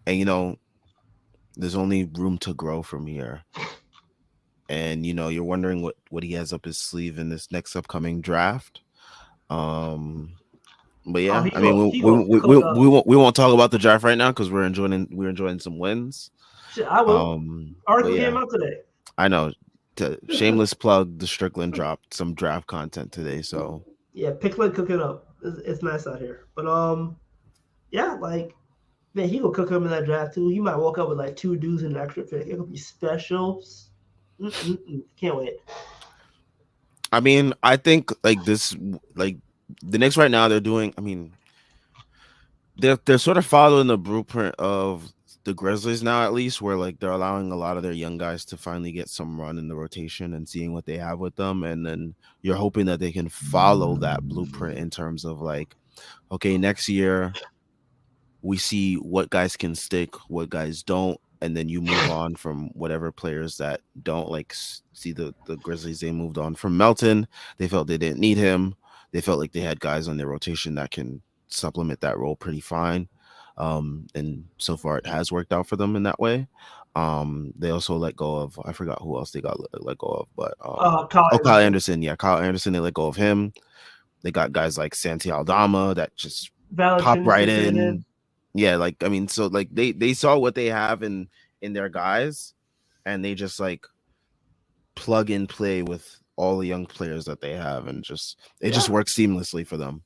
you know, there's only room to grow from here. And you know, you're wondering what he has up his sleeve in this next upcoming draft. But yeah, I mean, we won't talk about the draft right now because we're enjoying some wins. Shit, I will. Article came out today. I know. Shameless plug. The Strickland dropped some draft content today, so yeah, Picklet cook it up. It's nice out here, but yeah, like man, he will cook him in that draft too. He might walk up with like 2 dudes in an extra pick. It could be specials. Can't wait. I mean, I think like this, like the Knicks right now, they're doing. I mean, they're sort of following the blueprint of the Grizzlies now, at least, where like they're allowing a lot of their young guys to finally get some run in the rotation and seeing what they have with them, and then you're hoping that they can follow that blueprint in terms of like, okay, next year we see what guys can stick, what guys don't, and then you move on from whatever players that don't like. See the Grizzlies, they moved on from Melton. They felt they didn't need him. They felt like they had guys on their rotation that can supplement that role pretty fine. And so far it has worked out for them in that way. They also let go of, I forgot who else they got let go of, but Kyle Anderson. Yeah, Kyle Anderson, they let go of him. They got guys like Santi Aldama that just pop right in. Yeah, like I mean, so like they saw what they have in their guys, and they just like plug and play with all the young players that they have, and just just works seamlessly for them.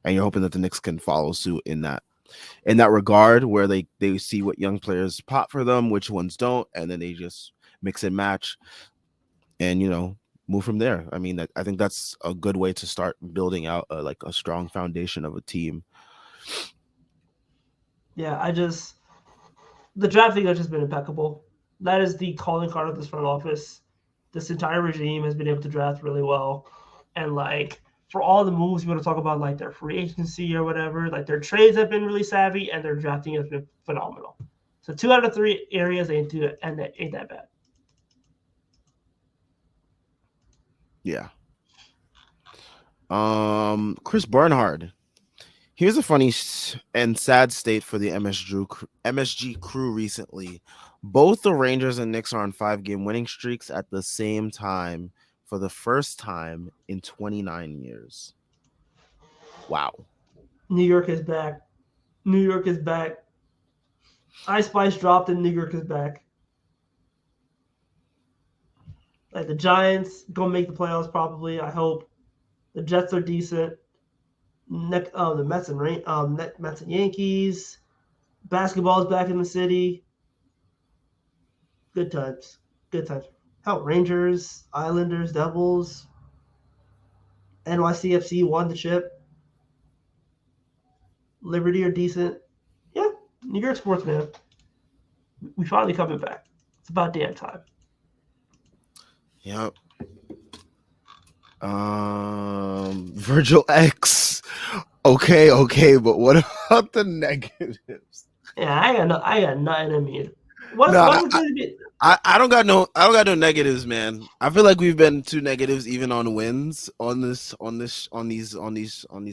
And you're hoping that the Knicks can follow suit in that regard, where they see what young players pop for them, which ones don't, and then they just mix and match, and you know, move from there. I mean, I think that's a good way to start building out like a strong foundation of a team. Yeah, the drafting has just been impeccable. That is the calling card of this front office. This entire regime has been able to draft really well, and like for all the moves we want to talk about, like their free agency or whatever, like their trades have been really savvy and their drafting has been phenomenal. So 2 out of 3 areas ain't do it, and that ain't that bad. Yeah. Chris Barnhard. Here's a funny and sad state for the MSG crew recently. Both the Rangers and Knicks are on 5-game winning streaks at the same time for the first time in 29 years. Wow. New York is back. New York is back. Ice Spice dropped and New York is back. Like the Giants gonna make the playoffs probably. I hope. The Jets are decent. The Mets and Mets and Yankees. Basketball is back in the city. Good times. Good times. Hell, Rangers, Islanders, Devils. NYCFC won the chip. Liberty are decent. Yeah, New York sports, man. We finally coming back. It's about damn time. Yep. Virgil X. Okay, but what about the negatives? Yeah, I got nothing. I mean, what I don't got no negatives, man. I feel like we've been too negatives even on wins on these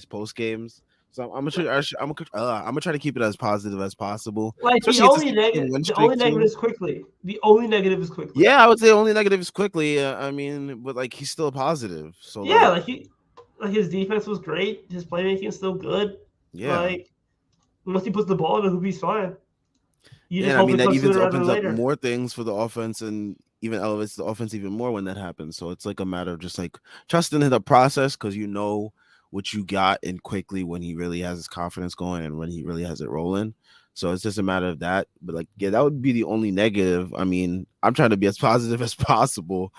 post games. So I'm gonna try to keep it as positive as possible. Like the only negative is quickly. The only negative is quickly. Yeah, I would say only negative is quickly. I mean, but like he's still positive. So yeah, like his defense was great. His playmaking is still good. Yeah. Like once he puts the ball in the hoop, he's fine. You just hope that even opens up more things for the offense and even elevates the offense even more when that happens. So it's like a matter of just like trusting in the process because you know what you got in quickly when he really has his confidence going and when he really has it rolling. So it's just a matter of that. But like, yeah, that would be the only negative. I mean, I'm trying to be as positive as possible.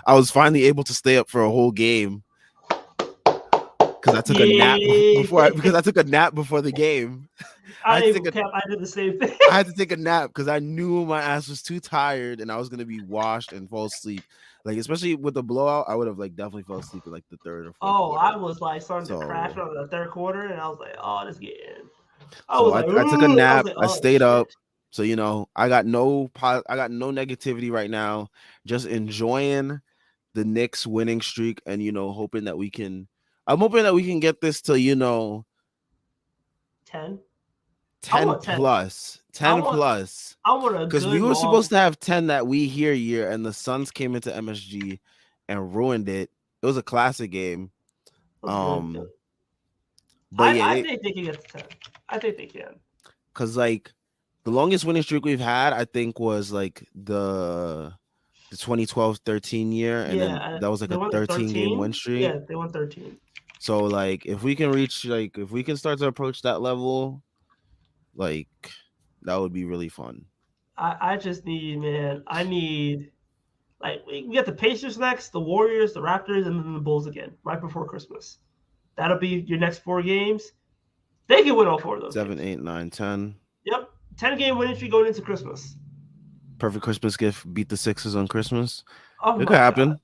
I was finally able to stay up for a whole game because I took a nap before the game. I did the same thing. I had to take a nap because I knew my ass was too tired and I was gonna be washed and fall asleep. Like especially with the blowout, I would have like definitely fell asleep in like the third or fourth. Oh, quarter. I was like starting to crash on the third quarter, and I was like, "Oh, this getting." I took a nap. I stayed up. So I got no negativity right now. Just enjoying the Knicks winning streak and hoping that we can. I'm hoping that we can get this to 10. 10 plus. I want because we were supposed to have 10 that we year, and the Suns came into MSG and ruined it. It was a classic game. But I think they can get to 10. I think they can. Because like the longest winning streak we've had, I think, was like the 2012-13 year, and then that was like a 13-game win streak. Yeah, they won 13. So like if we can start to approach that level, like that would be really fun. I just need, man. I need like we get the Pacers next, the Warriors, the Raptors, and then the Bulls again right before Christmas. That'll be your next 4 games. They can win all 4 of those. 7, 8, 9, 10. Yep, 10-game winning streak going into Christmas. Perfect Christmas gift. Beat the Sixers on Christmas. Oh, it could happen.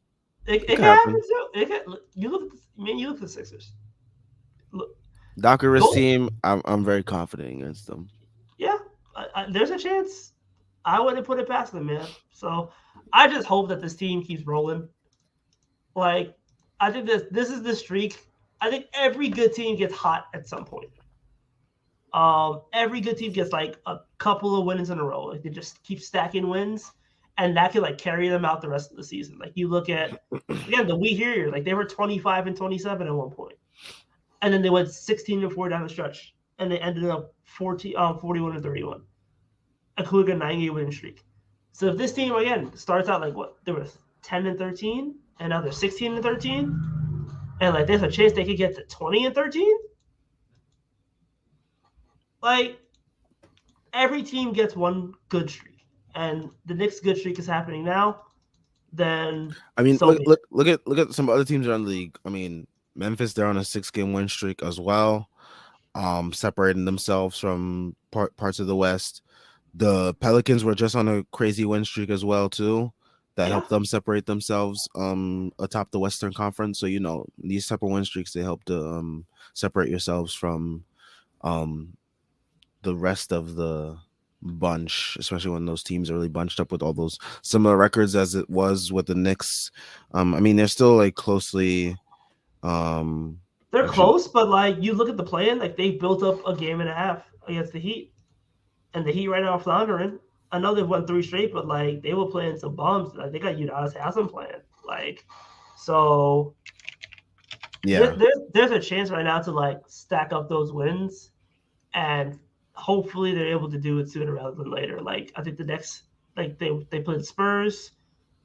It can happen too. You look at the Sixers. Look, Doc Rivers team. I'm very confident against them. Yeah, there's a chance. I wouldn't put it past them, man. So I just hope that this team keeps rolling. Like I think this is the streak. I think every good team gets hot at some point. Every good team gets like a couple of wins in a row. Like they just keep stacking wins, and that can like carry them out the rest of the season. Like you look at again the We Hear You, like they were 25-27 at one point, and then they went 16-4 down the stretch, and they ended up 41-31, including a 9-game winning streak. So if this team again starts out like what they were 10-13, and now they're 16-13. And like there's a chance they could get to 20-13. Like every team gets one good streak, and the Knicks' good streak is happening now. Then I mean, look at some other teams around the league. I mean, Memphis, they're on a 6-game win streak as well, separating themselves from parts of the West. The Pelicans were just on a crazy win streak as well too. that Yeah, helped them separate themselves atop the Western Conference. So these type of win streaks, they help to separate yourselves from um the rest of the bunch, especially when those teams are really bunched up with all those similar records as it was with the Knicks. I mean, they're still like closely they're actually, close, but like you look at the play-in, like they built up a game and a half against the Heat, and the Heat right now are floundering. I know they've won 3 straight, but like they were playing some bums. Like they got Udonis Haslam playing. Like, so yeah. there's a chance right now to like stack up those wins, and hopefully they're able to do it sooner rather than later. Like I think the next, like they played the Spurs,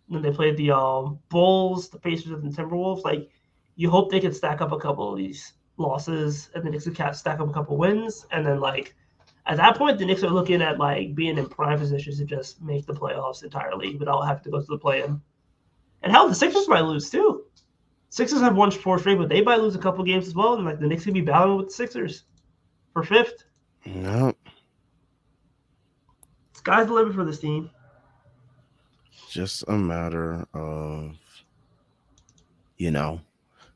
then they played the Bulls, the Pacers, and the Timberwolves. Like you hope they can stack up a couple of these losses, and the Knicks can stack up a couple wins, and then like at that point, the Knicks are looking at like being in prime positions to just make the playoffs entirely without having to go to the play-in. And hell, the Sixers might lose too. Sixers have won 4 straight, but they might lose a couple games as well, and like the Knicks could be battling with the Sixers for fifth. No, Sky's the limit for this team. just a matter of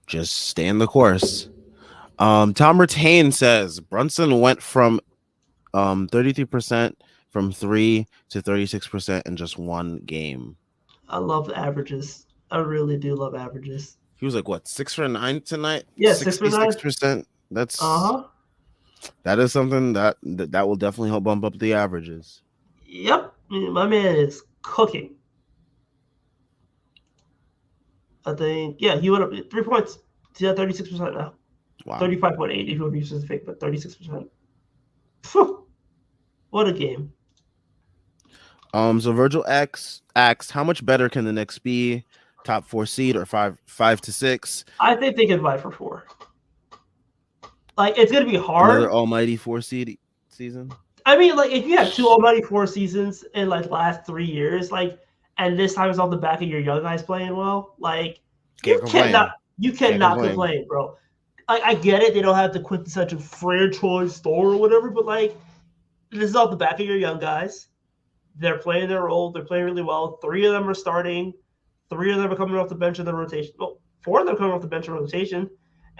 just staying the course. Tom Retain says Brunson went from 33% from 3 to 36% in just one game. I love the averages. I really do love averages. He was like what, 6 for 9 tonight? Yeah, 6 for 9. 66%. Uh-huh. That is something that will definitely help bump up the averages. Yep. My man is cooking. I think, yeah, he went up 3 points. He's at 36% now. Wow. 35.8 if you would be specific, but 36%. What a game. So Virgil X asks, how much better can the Knicks be? Top 4 seed or 5 to 6? I think they can vie for 4. Like it's gonna be hard. Another almighty 4 seed season. I mean, like if you have 2 almighty 4 seasons in like the last 3 years, like, and this time it's on the back of your young guys playing well, like you cannot complain, bro. I get it; they don't have the quintessential franchise star or whatever, but like this is off the back of your young guys. They're playing their role. They're playing really well. 3 of them are starting. 3 of them are coming off the bench in the rotation. Well, 4 of them coming off the bench in rotation.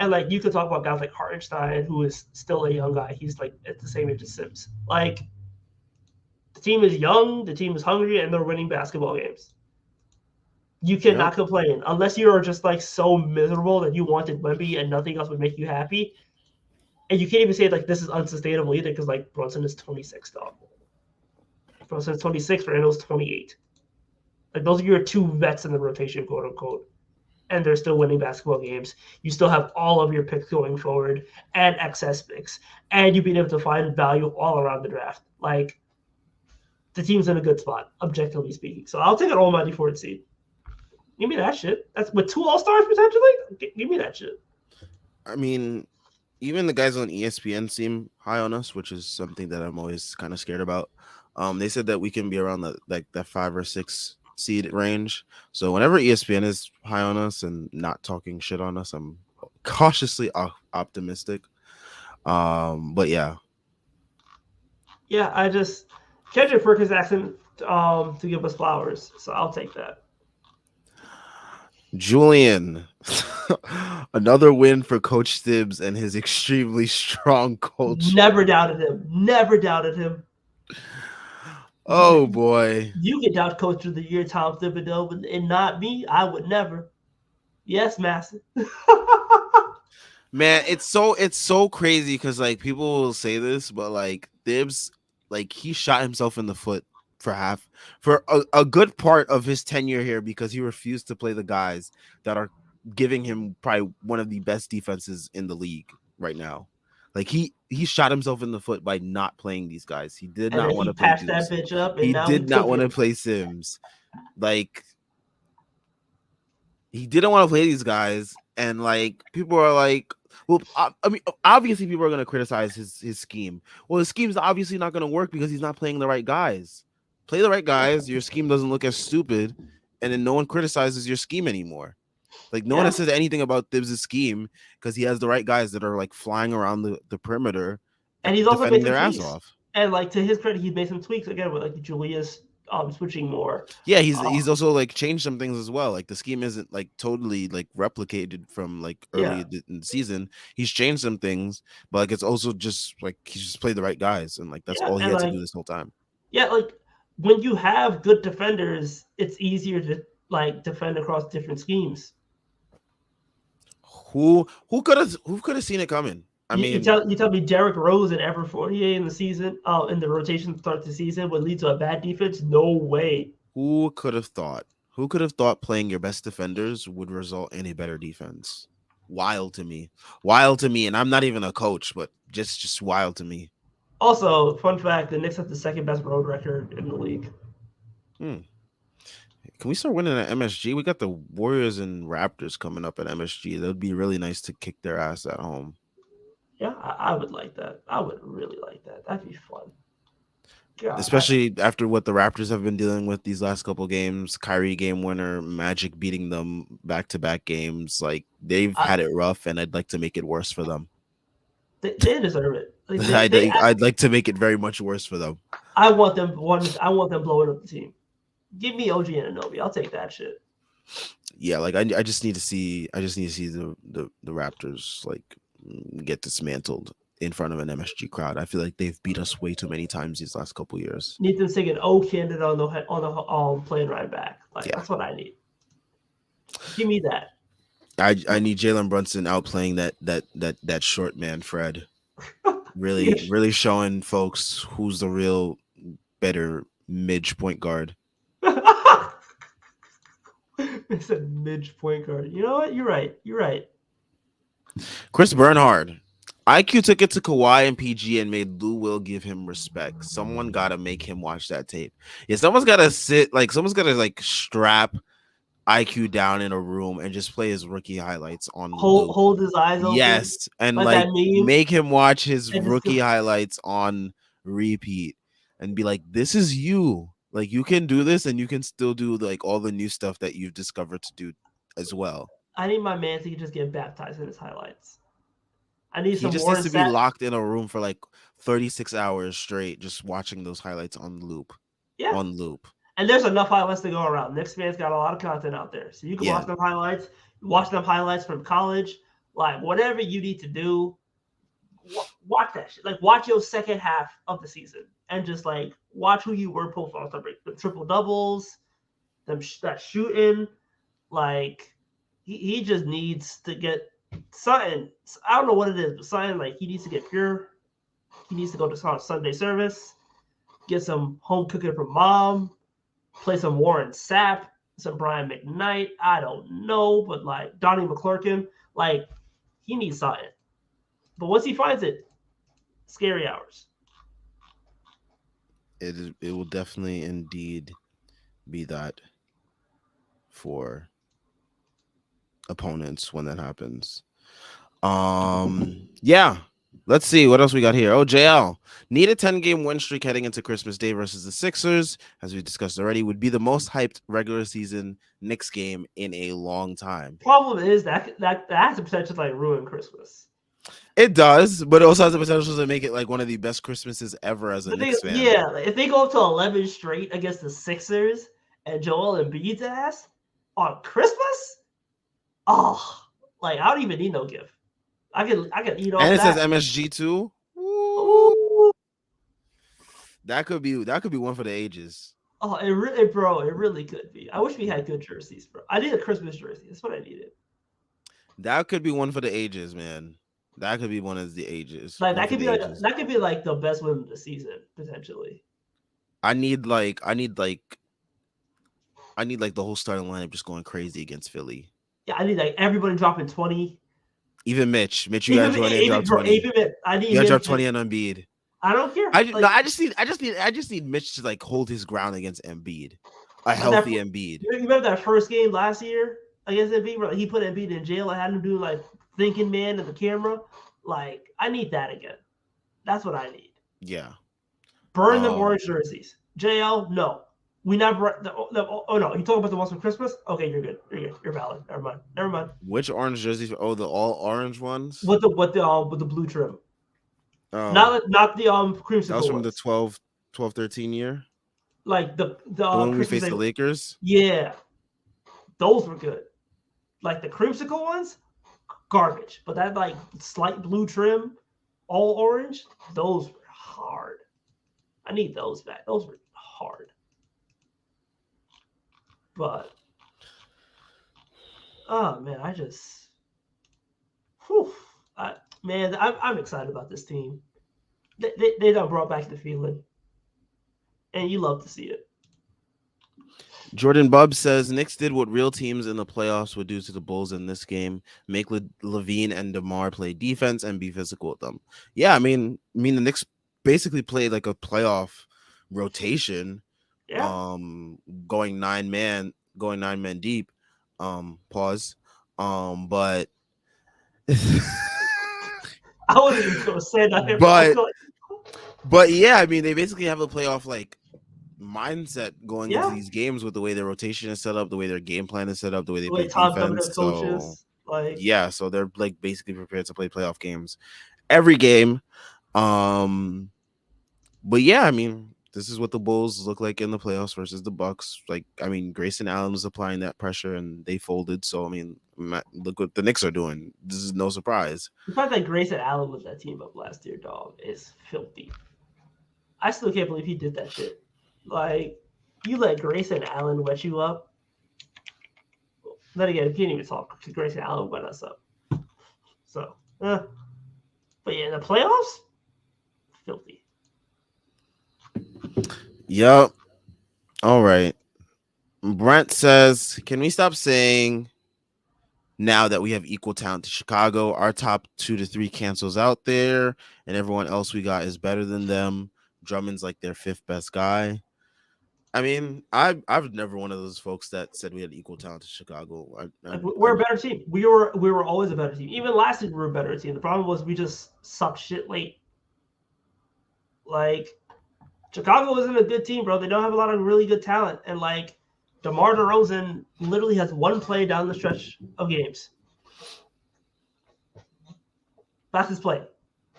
And like you could talk about guys like Hartenstein, who is still a young guy. He's like at the same age as Sims. Like the team is young, the team is hungry, and they're winning basketball games. You cannot complain unless you are just like so miserable that you wanted Wemby and nothing else would make you happy. And you can't even say like this is unsustainable either because like Brunson is 26 though. Brunson is 26, Randall's 28. Like those are your 2 vets in the rotation, quote unquote. And they're still winning basketball games. You still have all of your picks going forward and excess picks. And you've been able to find value all around the draft. Like, the team's in a good spot, objectively speaking. So I'll take an almighty 4th seed. Give me that shit. That's with 2 All-Stars potentially? Give me that shit. I mean, even the guys on ESPN seem high on us, which is something that I'm always kind of scared about. They said that we can be around that 5 or 6 seed range. So whenever ESPN is high on us and not talking shit on us, I'm cautiously optimistic. But yeah. Yeah, I just Kendrick Perkins asked him to give us flowers, so I'll take that. Julian, another win for Coach Tibbs and his extremely strong culture. Never doubted him. Never doubted him. Oh boy. You get doubt Coach of the Year, Tom Thibodeau, and not me. I would never. Yes, Master. Man, it's so crazy because like people will say this, but like Tibbs, like he shot himself in the foot for a good part of his tenure here because he refused to play the guys that are giving him probably one of the best defenses in the league right now. Like he shot himself in the foot by not playing these guys. He did not want to play that bitch up. And he now did not want to play Sims. Like he didn't want to play these guys, and like people are like, well, I mean, obviously people are going to criticize his scheme. Well, his scheme's obviously not going to work because he's not playing the right guys. Play the right guys, your scheme doesn't look as stupid, and then no one criticizes your scheme anymore. Like no one has said anything about Tibbs' scheme because he has the right guys that are like flying around the perimeter and he's also defending their ass off. And like to his credit, he made some tweaks again with like the Julius switching more. Yeah, Uh, he's also like changed some things as well. Like the scheme isn't like totally like replicated from like yeah, early in the season. He's changed some things, but like it's also just like he's just played the right guys, and like that's yeah, all he and had to do like this whole time. yeah, like when you have good defenders, it's easier to like defend across different schemes. Who could have seen it coming? I You mean, tell me Derrick Rose and Ever Fournier in the season, in the rotation to start the season would lead to a bad defense? No way. who could have thought? Who could have thought playing your best defenders would result in a better defense? Wild to me, and I'm not even a coach, but just wild to me. Also, fun fact: the Knicks have the second best road record in the league. Hmm. Can we start winning at MSG? We got the Warriors and Raptors coming up at MSG. That would be really nice to kick their ass at home. Yeah, I would like that. I would really like that. That'd be fun. God, Especially after what the Raptors have been dealing with these last couple games. Kyrie game winner, Magic beating them back to back games. Like they've I, had it rough, and I'd like to make it worse for them. they deserve it. Like I'd like to make it very much worse for them. I want them I want them blowing up the team. Give me OG Anunoby. I'll take that shit. Yeah, like I just need to see the Raptors like get dismantled in front of an MSG crowd. I feel like they've beat us way too many times these last couple years. Need them singing "Oh Candid" on the plane ride back. Like Yeah, that's what I need. Give me that. I need Jalen Brunson outplaying that short man Fred. Really Yes. really showing folks who's the real better midge point guard. It's a midge point guard. You know what? You're right. You're right. Chris Bernhard. IQ took it to Kawhi and PG and made Lou Will give him respect. Someone gotta make him watch that tape. Yeah, someone's gotta strap IQ down in a room and just play his rookie highlights on loop. Hold his eyes open Yes, and like that like meme, make him watch his and just rookie highlights on repeat and be like, "This is you. Like you can do this, and you can still do like all the new stuff that you've discovered to do as well." I need my man to just get baptized in his highlights. I need He some just needs Warren to be Sapp. locked in a room for like 36 hours straight, just watching those highlights on loop. Yeah. On loop. And there's enough highlights to go around. Knicks fans got a lot of content out there. So you can Yeah. watch them highlights from college, like whatever you need to do, watch that shit. Like watch your second half of the season and just like watch who you were post all break. The triple doubles, that shooting, like he just needs to get something. I don't know what it is, but something like he needs to get pure. He needs to go to Sunday service, get some home cooking from mom, play some Warren Sapp, some Brian McKnight. I don't know, but like Donnie McClurkin, like he needs something. But once he finds it, scary hours. It will definitely indeed be that for opponents when that happens. Yeah. Let's see what else we got here. Oh, JL need a 10-game win streak heading into Christmas Day versus the Sixers, as we discussed already, would be the most hyped regular season Knicks game in a long time. Problem is that has the potential to like ruin Christmas. It does, but it also has the potential to make it like one of the best Christmases ever as a Knicks fan. Yeah, if they go up to 11 straight against the Sixers and Joel Embiid's ass on Christmas, oh, like I don't even need no gift. I can eat off and it that. says MSG too. Ooh. That could be one for the ages. Oh, it really could be. I wish we had good jerseys, bro. I need a Christmas jersey. That's what I needed. That could be one for the ages, man. That could be one of the ages. Like that could be like the best win of the season potentially. I need like the whole starting lineup just going crazy against Philly. Yeah, I need like everybody dropping 20. Even Mitch, you gotta join in, drop 20. I need you gotta drop 20 on Embiid. I don't care. I just need Mitch to like hold his ground against Embiid. A healthy Embiid. You remember that first game last year against Embiid where he put Embiid in jail and had him do like thinking man to the camera? Like, I need that again. That's what I need. Yeah. Burn them orange jerseys. JL, no. We never. Oh no, you talking about the ones from Christmas? Okay, you're good. You're valid. Never mind. Which orange jerseys? Oh, the all orange ones. With the blue trim. Not the creamsicle. That was from ones. the 12-13 year. Like the when we Christmas faced Day. the Lakers. Yeah, those were good. Like the creamsicle ones, garbage. But that like slight blue trim, all orange, those were hard. I need those back. Those were hard. But oh man, I just, whew, I'm excited about this team. They done brought back the feeling, and you love to see it. Jordan Bubb says Knicks did what real teams in the playoffs would do to the Bulls in this game: make Levine and DeMar play defense and be physical with them. Yeah, I mean the Knicks basically played like a playoff rotation, Yeah, um, going 9 men deep. Pause. But I wasn't even gonna say that, but I but feel like but yeah, I mean they basically have a playoff like mindset going into yeah, these games with the way their rotation is set up, the way their game plan is set up, the way they the way play Tom defense. Thibodeau So coaches, like yeah, so they're like basically prepared to play playoff games every game. Um, but yeah, I mean, this is what the Bulls look like in the playoffs versus the Bucks. Like, I mean, Grayson Allen was applying that pressure and they folded. So I mean, look what the Knicks are doing. This is no surprise. the fact that Grayson Allen was that team up last year, dog, is filthy. I still can't believe he did that shit. Like, you let Grayson Allen wet you up. Then again, you can't even talk because Grayson Allen wet us up. So, but yeah, in the playoffs, filthy. Yep. All right. Brent says, can we stop saying now that we have equal talent to Chicago, our top 2 to 3 cancels out there, and everyone else we got is better than them? Drummond's like their 5th best guy. I mean, I've never one of those folks that said we had equal talent to Chicago. Like we're a better team. We were always a better team. Even last year we were a better team. The problem was we just sucked shit late. Like Chicago isn't a good team, bro. They don't have a lot of really good talent, and like DeMar DeRozan literally has one play down the stretch of games. That's his play.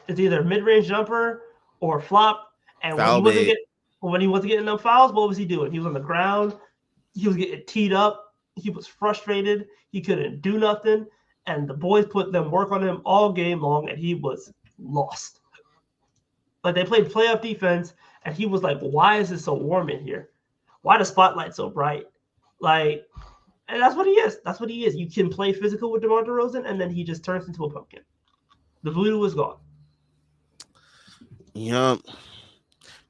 It's either mid-range jumper or flop. And Foul bait. when he wasn't getting enough fouls, what was he doing? He was on the ground. He was getting teed up. He was frustrated. He couldn't do nothing. And the boys put them work on him all game long, and he was lost. Like they played playoff defense, and he was like, "Why is it so warm in here? Why the spotlight so bright?" Like, and that's what he is. That's what he is. You can play physical with DeMar DeRozan, and then he just turns into a pumpkin. The voodoo is gone. Yep.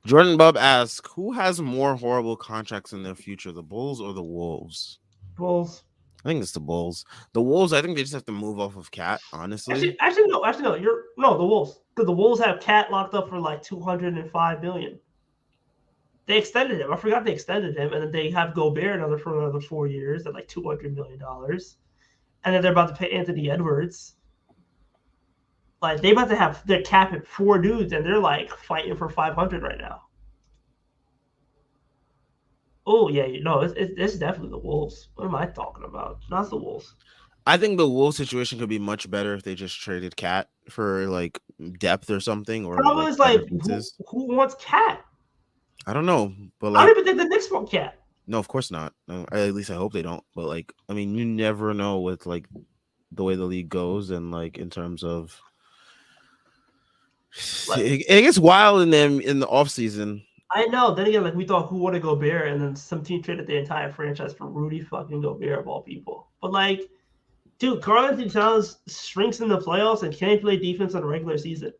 Jordan Bub asks, who has more horrible contracts in their future, the Bulls or the Wolves? Bulls. I think it's the Bulls. The Wolves, I think they just have to move off of Cat, honestly. Actually, no. The Wolves, because the Wolves have Cat locked up for like $205 million. They extended him. I forgot they extended him, and then they have Gobert for another 4 years at like $200 million, and then they're about to pay Anthony Edwards. Like they about to have their cap at 4 dudes, and they're like fighting for 500 right now. Oh yeah, it's definitely the Wolves. What am I talking about? Not the Wolves. I think the Wolves situation could be much better if they just traded Cat for like depth or something, or Problem like is better like pieces. who wants Cat? I don't know, but I like, don't even think the Knicks want Cat. no, of course not. No, at least I hope they don't. But like, I mean, you never know with like the way the league goes, and like in terms of Like it gets wild in them in the off season. I know. Then again, like we thought who wanted Gobert, and then some team traded the entire franchise for Rudy fucking Gobert of all people. But like, dude, Karl-Anthony Towns shrinks in the playoffs and can't play defense in the regular season.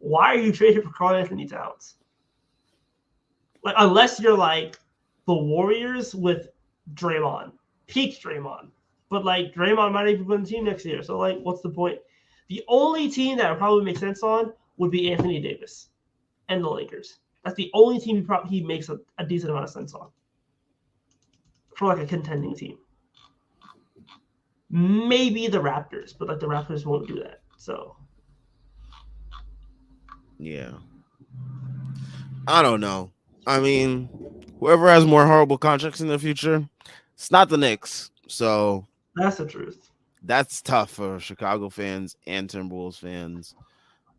Why are you trading for Karl-Anthony Towns? Like, unless you're like the Warriors with Draymond, peak Draymond. But like Draymond might even win the team next year. So like, what's the point? The only team that would probably make sense on would be Anthony Davis and the Lakers. That's the only team he makes a decent amount of sense on for like a contending team. Maybe the Raptors, but like the Raptors won't do that. So Yeah, I don't know. I mean, whoever has more horrible contracts in the future, it's not the Knicks. So that's the truth. that's tough for Chicago fans and Timberwolves fans.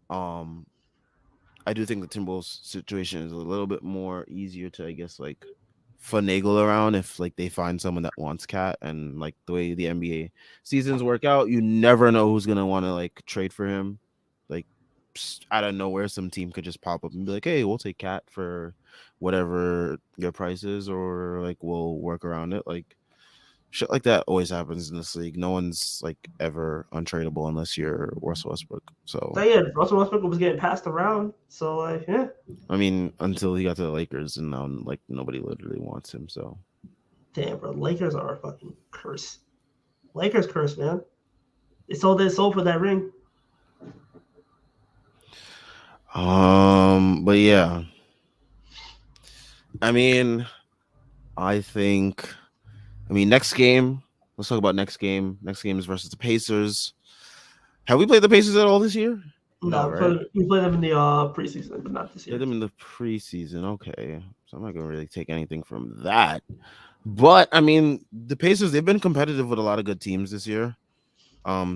I do think the Timberwolves situation is a little bit more easier to, I guess, like finagle around if like they find someone that wants Cat, and like the way the NBA seasons work out, you never know who's gonna want to like trade for him. Like out of nowhere, some team could just pop up and be like, "Hey, we'll take Cat for whatever your price is," or like we'll work around it. Like shit like that always happens in this league. No one's like ever untradeable unless you're Russell Westbrook. So So yeah, Russell Westbrook was getting passed around. So like, yeah. I mean, until he got to the Lakers, and now like nobody literally wants him. So Damn, bro, Lakers are a fucking curse. Lakers curse, man. They sold for that ring. but yeah, I mean, I think, I mean, next game. Let's talk about next game. Next game is versus the Pacers. Have we played the Pacers at all this year? No, No, right? we played them in the preseason, but not this Played year. them in the preseason. Okay, so I'm not gonna really take anything from that. But I mean, the Pacers, they've been competitive with a lot of good teams this year.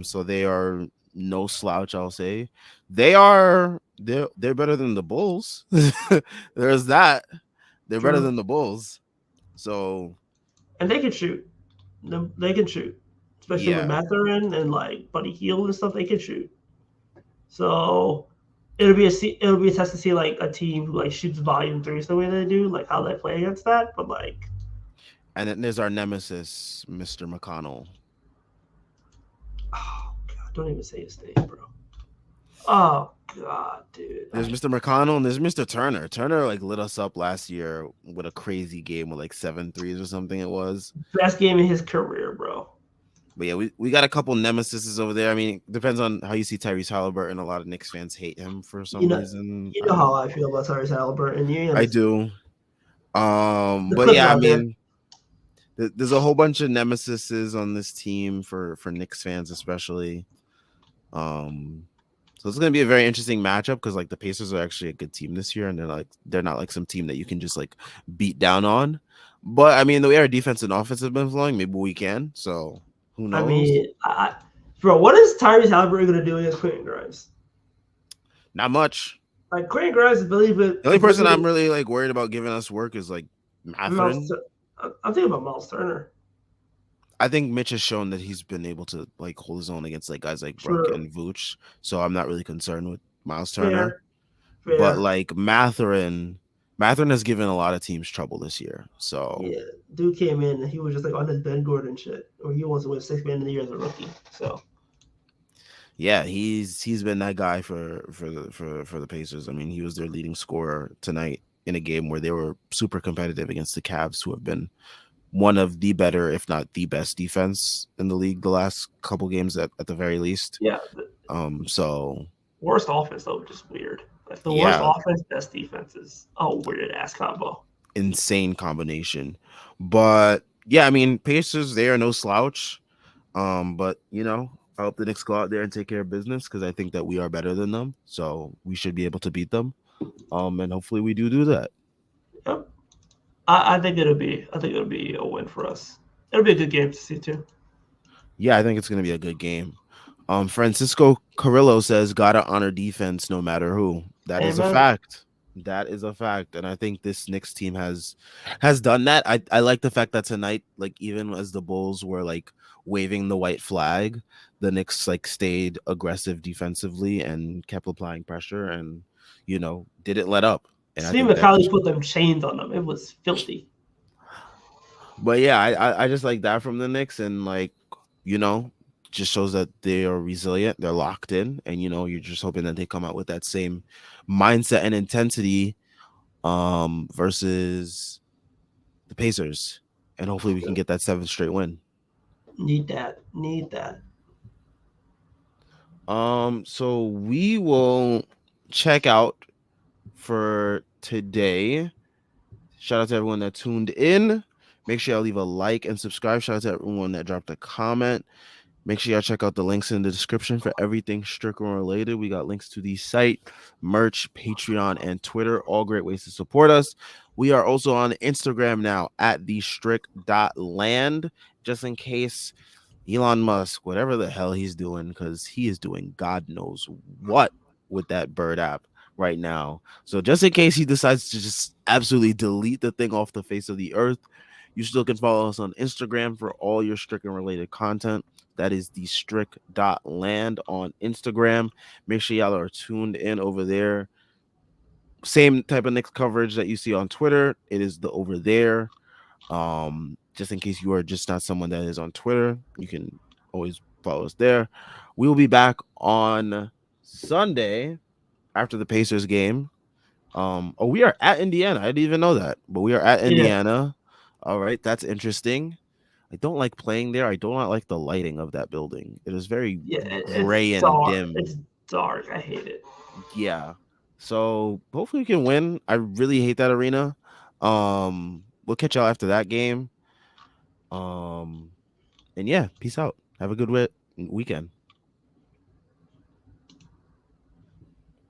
So they are no slouch, I'll say. They're better than the Bulls. There's that. They're better True. than the Bulls. So And they can shoot. They can shoot, especially with yeah. Mathurin and like Buddy Hield and stuff. They can shoot. So it'll be a test to see like a team who like shoots volume threes the way they do, like how they play against that. But like, And then there's our nemesis, Mr. McConnell. oh god, don't even say his name, bro. Oh god, dude. There's Mr. McConnell and there's Mr. Turner. Turner like lit us up last year with a crazy game with like 7 threes or something it was. Best game in his career, bro. But yeah, we got a couple nemesis over there. I mean, depends on how you see Tyrese Halliburton. A lot of Knicks fans hate him for You some know, reason. you know how I feel about Tyrese Halliburton. You I understand? do. The But clips yeah, I out there. mean, there's a whole bunch of nemesises on this team for Knicks fans, especially. Um, so it's gonna be a very interesting matchup because like the Pacers are actually a good team this year, and they're not like some team that you can just like beat down on. But I mean, the way our defense and offense have been flowing, maybe we can. So who I knows? mean, bro, what is Tyrese Halliburton gonna do against Quentin Grimes? Not much. Like Quentin Grimes is The only is person I'm literally really like worried about giving us work is like Miles. Matherin. I'm thinking about Miles Turner. I think Mitch has shown that he's been able to like hold his own against like guys like Brunk True, and Vooch. So I'm not really concerned with Miles Turner. fair, But fair. like Matherin has given a lot of teams trouble this year. So Yeah, dude came in and he was just like on his Ben Gordon shit, or he wants to win 6th Man of the Year as a rookie. So yeah, he's been that guy for the Pacers. I mean, he was their leading scorer tonight in a game where they were super competitive against the Cavs, who have been one of the better, if not the best defense in the league the last couple games at the very least. yeah, So worst offense though, which is weird. Like the worst yeah, offense, best defense is a weird ass combo. insane combination. But yeah, I mean, Pacers, they are no slouch. But you know, I hope the Knicks go out there and take care of business because I think that we are better than them. So we should be able to beat them. And hopefully we do that. Yep. I think it'll be a win for us. It'll be a good game to see too. Yeah, I think it's gonna be a good game. Francisco Carrillo says, "Gotta honor defense no matter who." That is a Amen. fact. That is a fact, and I think this Knicks team has done that. I like the fact that tonight, like even as the Bulls were like waving the white flag, the Knicks like stayed aggressive defensively and kept applying pressure, and didn't let up. And I Steve think that McCauley put them chains on them. It was filthy. But yeah, I just like that from the Knicks, and like you know, just shows that they are resilient, they're locked in, and you're just hoping that they come out with that same mindset and intensity versus the Pacers, and hopefully we can get that seventh straight win. Need that. Need that. So we will check out for today. Shout out to everyone that tuned in. Make sure y'all leave a like and subscribe. Shout out to everyone that dropped a comment. Make sure y'all check out the links in the description for everything Strickland related. We got links to the site, merch, Patreon, and Twitter. All great ways to support us. We are also on Instagram now at thestrick.land, just in case Elon Musk, whatever the hell he's doing, because he is doing God knows what with that bird app. right now. So just in case he decides to just absolutely delete the thing off the face of the earth, you still can follow us on Instagram for all your Stricken related content. That is the strick.land on Instagram. Make sure y'all are tuned in over there. Same type of Knicks coverage that you see on Twitter. It is the over there. Just in case you are just not someone that is on Twitter, you can always follow us there. We will be back on Sunday after the Pacers game. Oh, we are at Indiana. I didn't even know that, but we are at Yeah, Indiana. All right, that's interesting. I don't like playing there. I do not like the lighting of that building. It is very yeah, it's gray and dark. dim. It's dark. I hate it. Yeah. So hopefully we can win. I really hate that arena. We'll catch y'all after that game. And yeah, peace out. Have a good weekend.